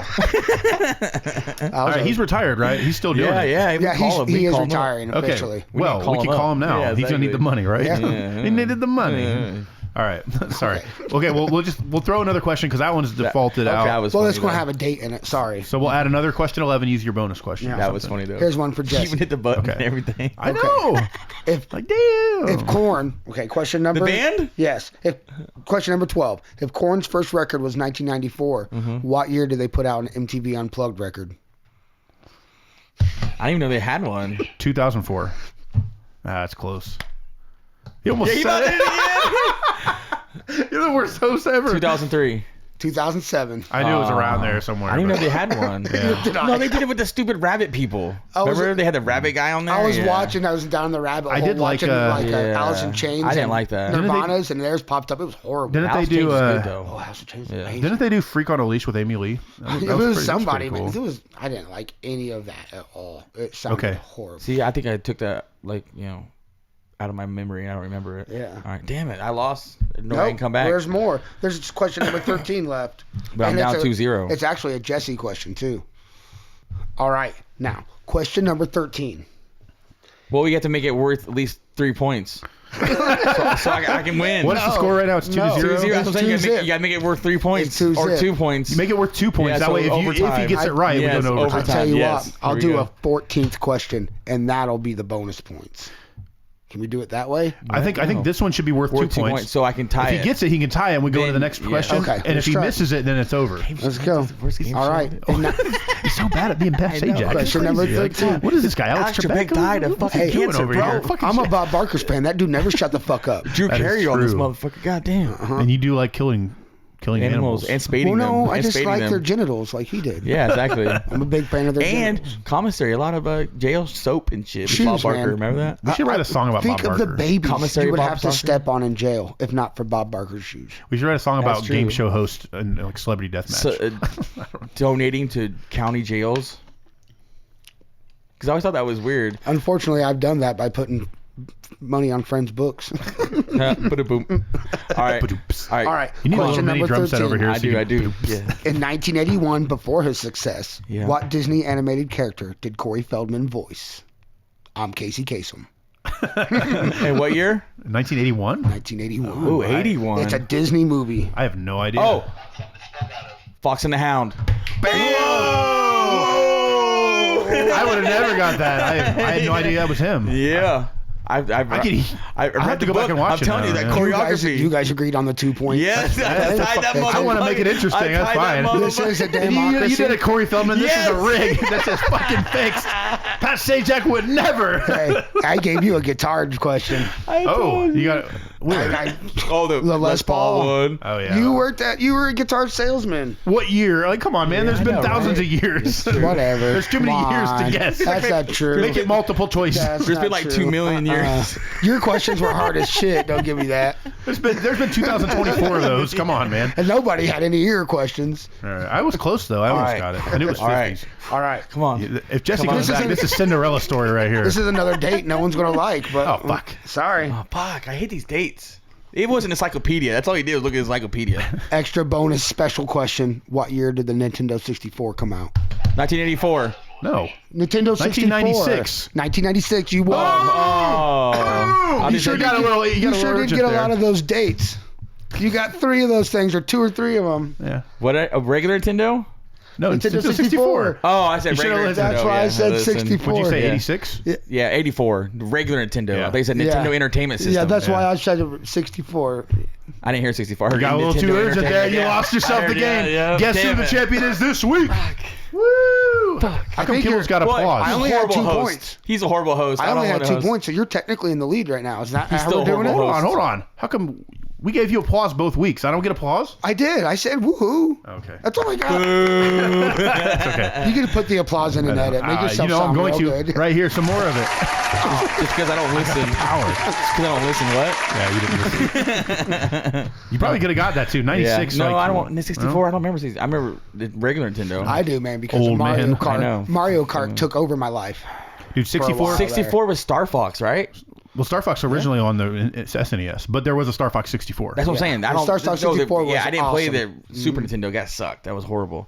All right. He's retired, right? He's still doing it. Yeah. Yeah, he is retiring Okay. officially. Well, call we him can call up. him now. Yeah, He's gonna need the exactly. money, right? Yeah. He needed the money. Yeah. All right. Sorry. Okay. Well, we'll throw another question because that one's defaulted Okay, out. that was Well, funny, it's going to though. have a date in it. Sorry. So we'll add another question 11. Use your bonus question. Yeah. or That was something. funny though. Here's one for He Jesse. even hit the button Okay. and everything. I know. If Like damn. if Korn, okay, question number. The band? Yes. If question number 12. If Korn's first record was 1994, what year did they put out an MTV Unplugged record? I didn't even know they had one. 2004. That's close. He almost Yeah, he said about did it. it again. You're the worst host ever. 2003. 2007. I knew it was around there somewhere. I didn't know but- they had one. No, they did it with the stupid rabbit people. I was- Remember they had the rabbit guy on there? I was Yeah. watching. I was down the rabbit hole. I did like, watching yeah. Alice in Chains. I didn't and like that. Didn't they- Nirvana's and theirs popped up. It was horrible. Didn't Alice they do? Chains is good, Oh, though. Alice in Chains. Yeah. amazing. Didn't they do Freak on a Leash with Amy Lee? It was somebody, man. It was. I didn't like any of that at all. It sounded Okay. horrible. See, I think I took that out of my memory. I don't remember it. Yeah. All right. Damn it. I lost. No, I can come back. There's more. There's question number 13 left. But I'm And down it's a- 2-0. It's actually a Jesse question too. All right. Now, question number 13. Well, we have to make it worth at least 3 points. so I can win. What's the score right now? It's 2-0. 2-0. That's what I'm saying. It's You 2-0. gotta make it worth 3 points It's 2-0. or 2 points. You make it worth 2 points. Yeah, that so way, if he overtime. gets it right, Yes, we go to overtime. overtime. I'll tell you Yes, what. I'll here we do go. a 14th question, and that'll be the bonus points. Can we do it that way? I think this one should be worth, Worth 2 points. so I can tie If it. he gets it, he can tie it, and we go to the Then- next yeah. question. Okay, And if let's he try. misses it, then it's over. Let's go. Worst game All show. right. And now- He's so bad at being Pat I know. Sajak. It's Question number crazy. Like, 13. what is this guy? Alex Trebek Trebek died of fucking Hey, cancer, over bro. here. Fucking I'm a shit. Bob Barker's fan. That dude never shut the fuck up. Drew That is Carey on this true. motherfucker. God damn. And you do like killing Animals and spading Well, no, them. I and just spading like them. their genitals like he did. Yeah, exactly. I'm a big fan of their And genitals. commissary, a lot of jail soap and shit. Shoes, Bob Barker, man. remember that? We should write a song about Think Bob of Barker. the babies Commissary you would Bob have to Barker? step on in jail if not for Bob Barker's shoes. We should write a song about That's game true. show host and like celebrity deathmatch. So, donating to county jails. Because I always thought that was weird. Unfortunately, I've done that by putting money on friends' books. Boom. All right. All right. All right. You need a little Question mini number drum set 13. over here. I so you do. can- I do. Yeah. In 1981, before his success, Yeah. what Disney animated character did Corey Feldman voice? I'm Casey Kasem. And what year? 1981? 1981. Ooh, 81. It's a Disney movie. I have no idea. Oh. Fox and the Hound. I would have never got that. I had no idea that was him. Yeah. I I'll have read to the go back book. and watch I'm it telling now, you that yeah. choreography. You guys agreed on the 2 points. Yes, I tied that motherfucker. I wanna make it interesting, I that's tied that fine. This is a motherfucker. democracy. You did a Corey Feldman. This is a Yes. rig. That's just fucking fixed. Pat Sajak would never. Hey, I gave you a guitar question. Oh, you got where? Oh, the Les Paul one. Oh yeah. You were a guitar salesman. What year? Like, come on, man. There's I been know, thousands right? of years. Whatever. There's too many Come years to on. guess. That's not true. Make it multiple choice. That's There's not been like true. 2 million years. Your questions were hard as shit. Don't give me that. There's been 2024 of those. Come on, man. And nobody had any ear questions. All right. I was close though. I almost right. got it. And it was 50s. All right. All right. Come on. If Jesse Come on. comes back, this is Cinderella story right here. This is another date no one's gonna like. But Oh, fuck. Sorry. Oh, fuck. I hate these dates. It was an encyclopedia. That's all he did was look at his encyclopedia. Extra bonus special question. What year did the Nintendo 64 come out? 1984. No. Nintendo 64. 1996. 1996. You won. Oh. You sure did get a lot of those dates. You got 3 of those things, or 2 or 3 of them. Yeah. What, a regular Nintendo? No, Nintendo Nintendo 64. Oh, I said You should've regular listened. Nintendo. That's why I said listen. 64. Would you say Yeah. 86? Yeah, 84. Regular Nintendo. Yeah. I think it said Nintendo Entertainment System. Yeah, that's Yeah. why I said 64. I didn't hear 64. I heard Got a little Nintendo too urgent there. Entertainment. You Yeah. lost yourself I the heard, game. yeah. Guess Damn who the it. champion is this week? Woo! How come think Kimball's got Well, applause? I only had horrible 2 host. points. He's a horrible host. I only don't had wanna 2 host. points, so you're technically in the lead right now. Is that how still we're doing it? horrible. Hold on. How come we gave you applause both weeks? I don't get applause? I did. I said woohoo. Okay. That's all I got. That's okay. You can put the applause in and edit. Make yourself I'm sound going real to. good. Right here, some more of it. Just because I don't listen. Power. Just because I don't listen. What? Yeah, you didn't listen. You probably could have got that too. 96. No, like, I don't. 64. I don't remember 60. I remember the regular Nintendo. I do, man, because Old of Mario man. Kart. I know. Mario Kart took over my life. Dude, 64. while. 64 was Star Fox, right? Well, Star Fox originally on the SNES, but there was a Star Fox 64. That's what I'm saying. I don't. Star Fox no, 64 was Yeah, I didn't play awesome. the Super Nintendo. That sucked. That was horrible.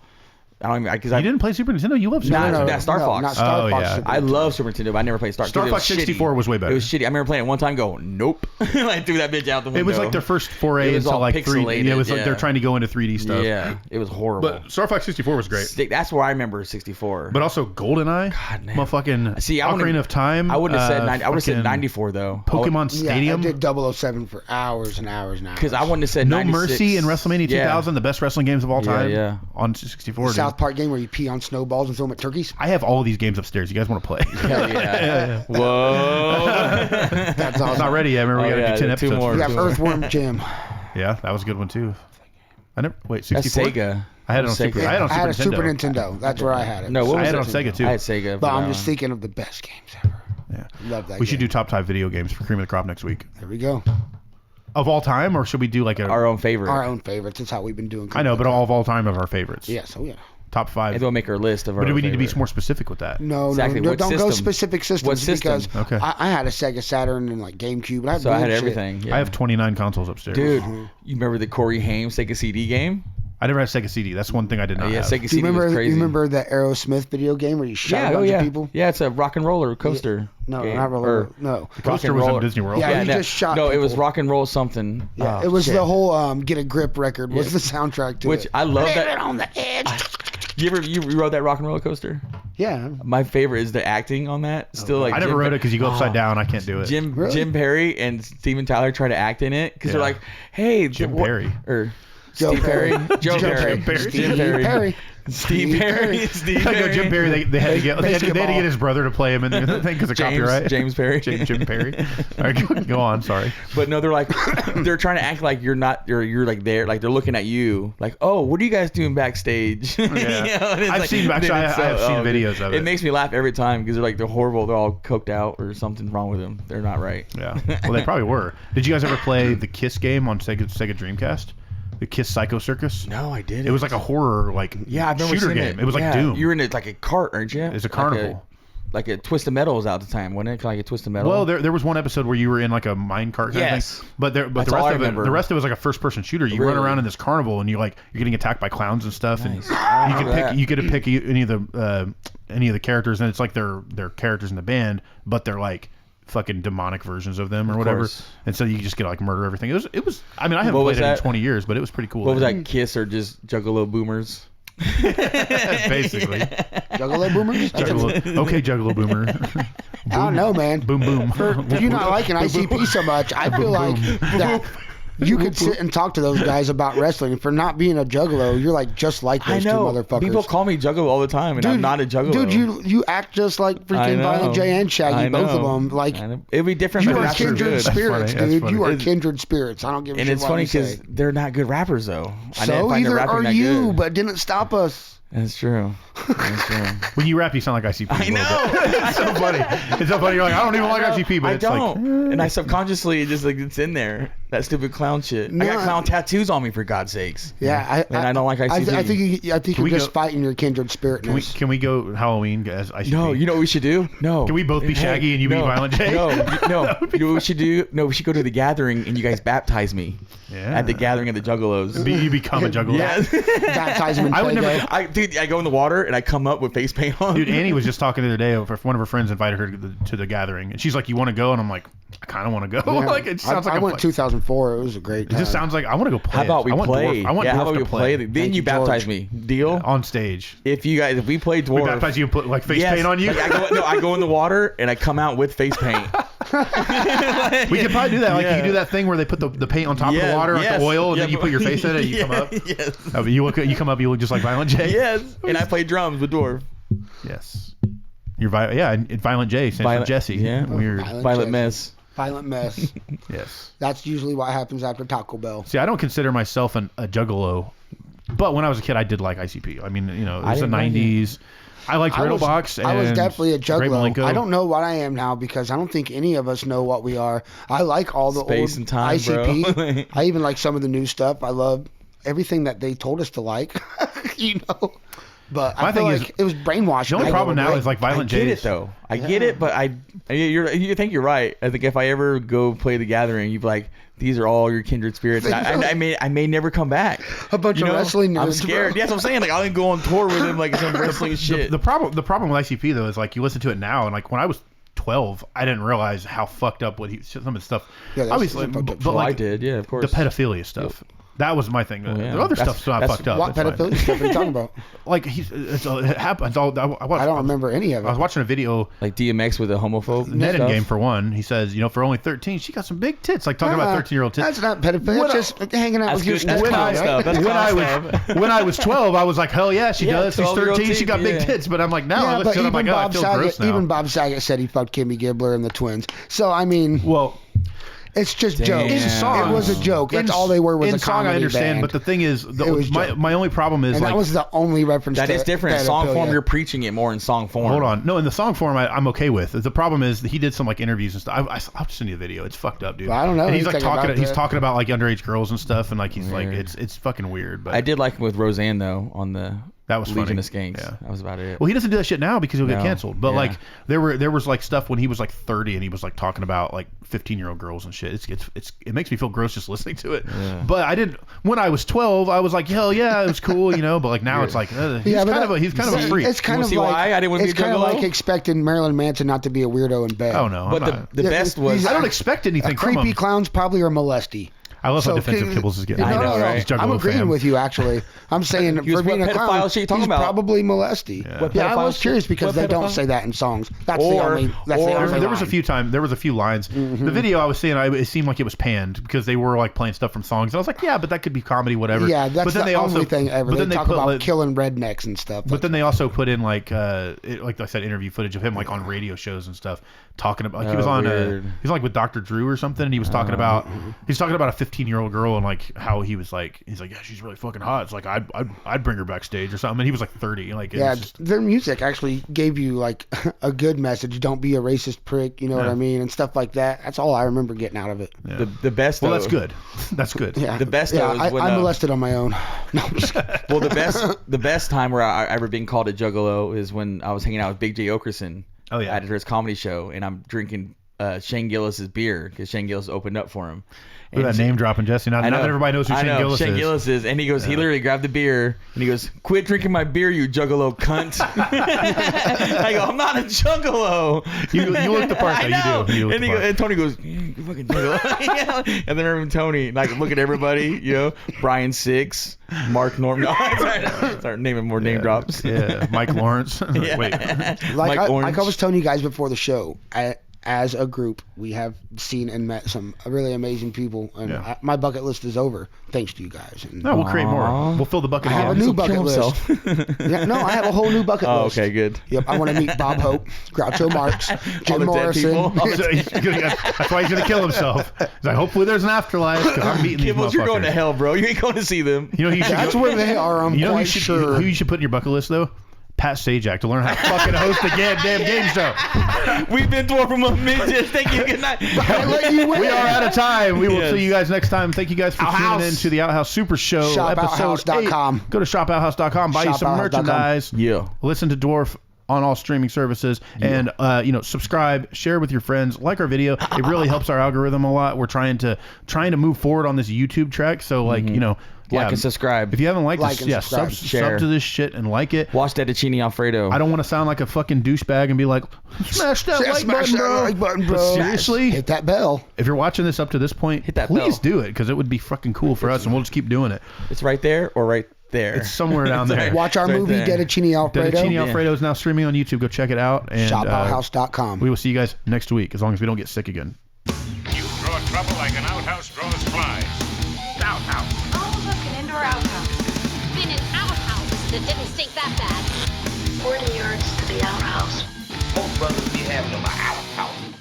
I don't even because You didn't play Super Nintendo? You love Super Nah, Nintendo. that Star Fox. Not Star Oh, Fox. yeah. Super I Nintendo. love Super Nintendo, but I never played Star. Star 'cause it Fox was 64 shitty. was way better. It was shitty. I remember playing it one time. Go nope. I threw that bitch out the window. It was like their first foray It was into all like 3D. pixelated, Yeah, it was like yeah. they're trying to go into 3D stuff. Yeah, it was horrible. But Star Fox 64 was great. That's where I remember 64. But also GoldenEye, God, man. motherfucking See, I wouldn't- Ocarina of Time. I wouldn't have said 90. I would have said fucking 94 though. Pokemon Yeah, Stadium. I did 007 for hours and hours and hours. Because I wouldn't have said No 96. Mercy and WrestleMania Yeah. 2000, the best wrestling games of all Yeah, time. yeah. On 64. dude. South Park game where you pee on snowballs and throw them at turkeys. I have all of these games upstairs. You guys want to play? Hell yeah. Whoa. That's awesome. Not ready yet. Remember, we Oh, got to yeah, do 10 two episodes. more. We first. have Earthworm Jim. Yeah, that was a good one too. I never wait. That's 64. Sega. I had it on Sega. Super. I had it on I had a Super Super Nintendo. Nintendo. That's where I had it. No, what I was had it it? on Sega too. I had Sega. But for I'm that just one. thinking of the best games ever. Yeah. Love that. We should game. do top 5 video games for Cream of the Crop next week. There we go. Of all time, or should we do like a? Our own favorite. Our own favorites. That's how we've been doing. I know, but all of all time of our favorites. Yes. Oh yeah. Top 5. Maybe we'll make our list of our But do own we need to be favorite. more specific with that? No, Exactly. no, What don't go system? specific systems What system? because Okay. I had a Sega Saturn and like GameCube. And I had So I had weird shit. everything. Yeah. I have 29 consoles upstairs. Dude, you remember the Corey Haim Sega CD game? I never had Sega CD. That's one thing I did not yeah, have. Sega Do CD you remember? was crazy. You remember the Aerosmith video game where you shot Yeah, a bunch yeah. of people? Yeah, it's a rock and roller coaster. No, game. not roller. Or No. rock Coaster and was in roller. Disney World. Yeah, you that- just shot No, it was people. rock and roll something. Yeah, Oh, it was shit. the whole Get a Grip record was Yeah. the soundtrack to Which it. I love Living that. on the edge. You rode that rock and roller coaster? Yeah. My favorite is the acting on that. Still like I never Jim rode Per- it because you go upside down. I can't do it. Jim Really? Jim Perry and Steven Tyler try to act in it because they're Yeah. like, hey, Jim what- Perry. or Joe Steve Perry, Perry. Joe Joe Perry, Perry. Steve Steve Perry, Perry. Steve Perry, Steve I go Perry, Jim Perry. They had to get they had to Basketball. get his brother to play him in the thing because of copyright. James Perry. Jim Perry. All right, go on. Sorry. But no, they're like, they're trying to act like you're not, you're like there, like they're looking at you, like, oh, what are you guys doing backstage? Yeah. and it's I've seen- actually, then it's I have seen dude. videos of it. It makes me laugh every time because they're horrible. They're all coked out or something's wrong with them. They're not right. Yeah. Well, they probably were. Did you guys ever play the Kiss game on Sega Dreamcast? The Kiss Psycho Circus. No, I didn't. It was like a horror yeah, I've never shooter seen game. It was like yeah. Doom. You were in like a cart, aren't you? It's a carnival. Like a Twisted Metal was out at the time, wasn't it? Like a Twisted Metal. Well, there was one episode where you were in like a mine cart kind Yes. of thing. But That's the all I rest of it, remember. the rest of it was like a first person shooter. You Really? run around in this carnival and you're getting attacked by clowns and stuff. Nice. And I you remember could pick that. you get to pick any of the characters, and it's like they're characters in the band, but they're like fucking demonic versions of them or whatever. course. And so you just get to like murder everything. It was. I mean, I haven't What was played it in that? 20 years, but it was pretty cool. what was that? Kiss or just Juggalo Boomers? Basically. Juggalo Boomers? Okay, Juggalo Boomer. I don't know, man. Boom boom. For you not liking ICP so much, I feel like that you could sit and talk to those guys about wrestling. For not being a juggalo, you're like just like I those two know. motherfuckers. People call me Juggalo all the time, and I'm not a Juggalo. Dude, you act just like I freaking know. Violent J and Shaggy, I both of know. them. Like I know. It'd be different. you if are rappers were kindred good. spirits, That's dude. funny. You are It's- kindred spirits. I don't give a And shit it's what funny you say. because they're not good rappers, though. I didn't So find their either rapping are that you, good. but didn't stop us. That's true. That's true. When you rap, you sound like ICP. I a little know. bit. It's so funny. It's so funny. You're like, I don't even like ICP, but I it's don't. like. And I subconsciously just like it's in there. That stupid clown shit. No, I got clown tattoos on me, for God's sakes. Yeah, And I don't like ICP. I think you're we just go- fighting your kindred spirit. Can we go Halloween as ICP? No, you know what we should do? No. Can we both be Shaggy and you be Violent J? No, no. You know what we should do? No, we should go to the gathering and you guys baptize me. Yeah. At the gathering of the Juggalos. You become a juggalo. Yeah. Baptize him in I would never- Play-Doh. I go in the water and I come up with face paint on. Dude, Annie was just talking the other day. One of her friends invited her to the gathering, and she's like, "You want to go?" And I'm like, "I kind of want to go." Yeah. Like it sounds I like went 2004. It was a great It time. just sounds like I want to go play. How about we I want play? Dwarf. I want how Dwarf about to we play? Then Thank you you, baptize George. me. Deal? on stage. If we play Dwarf. We baptize you and put like face Yes, paint on you. like, I go in the water and I come out with face paint. We could probably do that. Like you Yeah. can do that thing where they put the paint on top of the Yes, water, like yes. the oil, and Yeah, then you but- put your face in it and you come up. Yes. You come up, you look just like Violent J. Yes. And I play drums with Dwarf. Yes. You're and Violent J stands for Jesse. Yeah. Weird. Violent Jesse. mess. Violent mess. Yes. That's usually what happens after Taco Bell. See, I don't consider myself a juggalo, but when I was a kid, I did like ICP. I mean, it was the didn't like it. 90s. I liked Riddlebox. I was and definitely a Ray juggalo. Malenko. I don't know what I am now because I don't think any of us know what we are. I like all the Space old and time, ICP. bro. I even like some of the new stuff. I love everything that they told us to like. But My I feel thing like is- it was brainwashing. The only I problem go, now right. is like Violent I get J's. it though. I get it, but you think you're right. I think if I ever go play the gathering, you'd be like, these are all your kindred spirits. And I may never come back. A bunch of wrestling I'm nerds, scared. bro. Yes, I'm saying like I'll go on tour with him like some wrestling shit. The problem with ICP though is like you listen to it now and like when I was 12, I didn't realize how fucked up some of the stuff. Yeah, that's obviously, some fucked up but shit. I like did, yeah, of course. the pedophilia stuff. That was my thing. yeah. The other That's- stuff's not that's fucked up. What That's fine. pedophilia stuff are you talking about? Like it happens. I I don't remember any of I was it. watching a video. Like DMX with a homophobe. Net stuff. game for one. He says, for only 13, she got some big tits. Like talking about 13-year-old tits. That's not pedophilia. What That's just hanging out That's with your good. That's stepmom, clown right? stuff. That's clown when I was 12, I was like, hell yeah, she Yeah, does. She's 12-year-old 13. She got big yeah. tits. But I'm like, now I Yeah, listen but to it. I'm even like, oh, I Bob feel gross Saget, now. even Bob Saget said he fucked Kimmy Gibbler and the twins. So I mean, Well, it's just Damn. jokes. In songs- It was a joke. That's in- all they were was in a song, comedy I understand, band. but the thing is, It was joke. my only problem is and like that was the only reference. That to is different. In song form, pedophilia. you're preaching it more in song form. Hold on. No, in the song form, I'm okay with. The problem is that he did some like interviews and stuff. I'll just send you the video. It's fucked up, dude. Well, I don't know. And he's He's like talking talking. about He's that. talking about like underage girls and stuff, and like he's like Weird. it's fucking weird. But I did like him with Roseanne though on the That was Legion funny. of Skanks. Yeah. That was about it. Well, he doesn't do that shit now because he'll get No. canceled. But Yeah. like there was like stuff when he was like 30 and he was like talking about like 15-year-old girls and shit. It makes me feel gross just listening to it. Yeah. But I didn't when I was 12. I was like, hell yeah, it was cool, But like now it's like he's Yeah, but kind of a freak. It's kind wanna of see like why I didn't wanna be it's a kind of juggalo? like expecting Marilyn Manson not to be a weirdo in bed. Oh no, but I'm not. the Yeah, best was he's- I don't expect anything A from creepy him. clowns probably are molesty. I love how So, defensive Kibbles is getting. I know, right? He's Juggalo I'm agreeing fan. with you, actually. I'm saying He was, for being what a clown, pedophile shit you talking he's about? probably molesty. Yeah. What Yeah, I pedophile was curious shit? because What they don't pedophile? say that in songs. That's the Or- only. That's the or- only There was line. a few lines. The video I was seeing, it seemed like it was panned because they were like playing stuff from songs. And I was like, yeah, but that could be comedy, whatever. Yeah, that's but then the they only also, thing ever. But They then they talk put about like, killing rednecks and stuff. but then they also put in like like I said, interview footage of him like on radio shows and stuff, talking about. Like, he was Oh, on. weird. He was like with Dr. Drew or something, and he was talking about. He's talking about a 15-year-old girl and like how he was like. He's like, yeah, she's really fucking hot. It's like I'd bring her backstage or something. And he was like 30. Like it yeah, was just, their music actually gave you like a good message. Don't be a racist prick. You know what Yeah. I mean, and stuff like that. That's all I remember getting out of it. yeah. the best. Well, though- that's good. That's good. Yeah, The best, Yeah, though, is when, I molested on my own. No, I'm just kidding. Well, the best time where I ever been called a juggalo is when I was hanging out with Big J Okerson. Oh, yeah. At his comedy show, and I'm drinking Shane Gillis's beer because Shane Gillis opened up for him. Look at that name dropping, Jesse. Not I know. that everybody knows who I Shane know, Gillis Shane is. Gillis is, and he goes, he literally grabbed the beer and he goes, "Quit drinking my beer, you juggalo cunt." I go, "I'm not a juggalo." You look the part, I though. know. You do. You look And, the part. and Tony goes, "You fucking juggalo." Yeah. And then even Tony, like, look at everybody, Brian Six, Mark Norman. No, start naming more name drops. Yeah, Mike Lawrence. Yeah. Wait. like Mike I was telling you guys before the show, as a group, we have seen and met some really amazing people, and Yeah. my bucket list is over thanks to you guys. And No, we'll create more. Aw. We'll fill the bucket. I have a again. new He'll bucket kill list. himself. Yeah, no, I have a whole new bucket Oh, list. okay, good. Yep, I want to meet Bob Hope, Groucho Marx, All Jim the dead Morrison. people. So that's why he's gonna kill himself. He's like, hopefully there's an afterlife because I'm meeting these Kibbles, you're going to motherfuckers. hell, bro. You ain't going to see them. You know who you should That's go, where they are. I'm you know quite who sure. you should put in your bucket list though? Pat Sajak to learn how to fucking host a damn game show. We've been dwarfing a midget. Thank you. Good night. I let you win. We are out of time. We will Yes. see you guys next time. Thank you guys for Outhouse. tuning in to the Outhouse Super Show episode 8. ShopOuthouse.com. Go to shopouthouse.com, buy you some ShopOuthouse.com. merchandise. Yeah. Listen to Dwarf on all streaming services, and subscribe, share with your friends, like our video. It really helps our algorithm a lot. We're trying to move forward on this YouTube track. So like Like and subscribe. If you haven't liked Like this, and subscribe. sub Share. to this shit and like it. Watch Fettuccine Alfredo. I don't want to sound like a fucking douchebag and be like, smash that like Smash button, that bro. like button, bro. But seriously, Hit that bell. if you're watching this up to this point, Hit that please bell. do it because it would be fucking cool for us, and we'll just keep doing it. It's right there or right there. It's somewhere down there. Watch our Right movie, there. Fettuccine Alfredo. Fettuccine Alfredo is now streaming on YouTube. Go check it out. And ShopOuthouse.com. we will see you guys next week, as long as we don't get sick again. You draw trouble like an outhouse draws flies. Outhouse. Oh, look, an indoor outhouse. Been an outhouse that didn't stink that bad. 40 yards to the outhouse. Most brothers be having them an outhouse.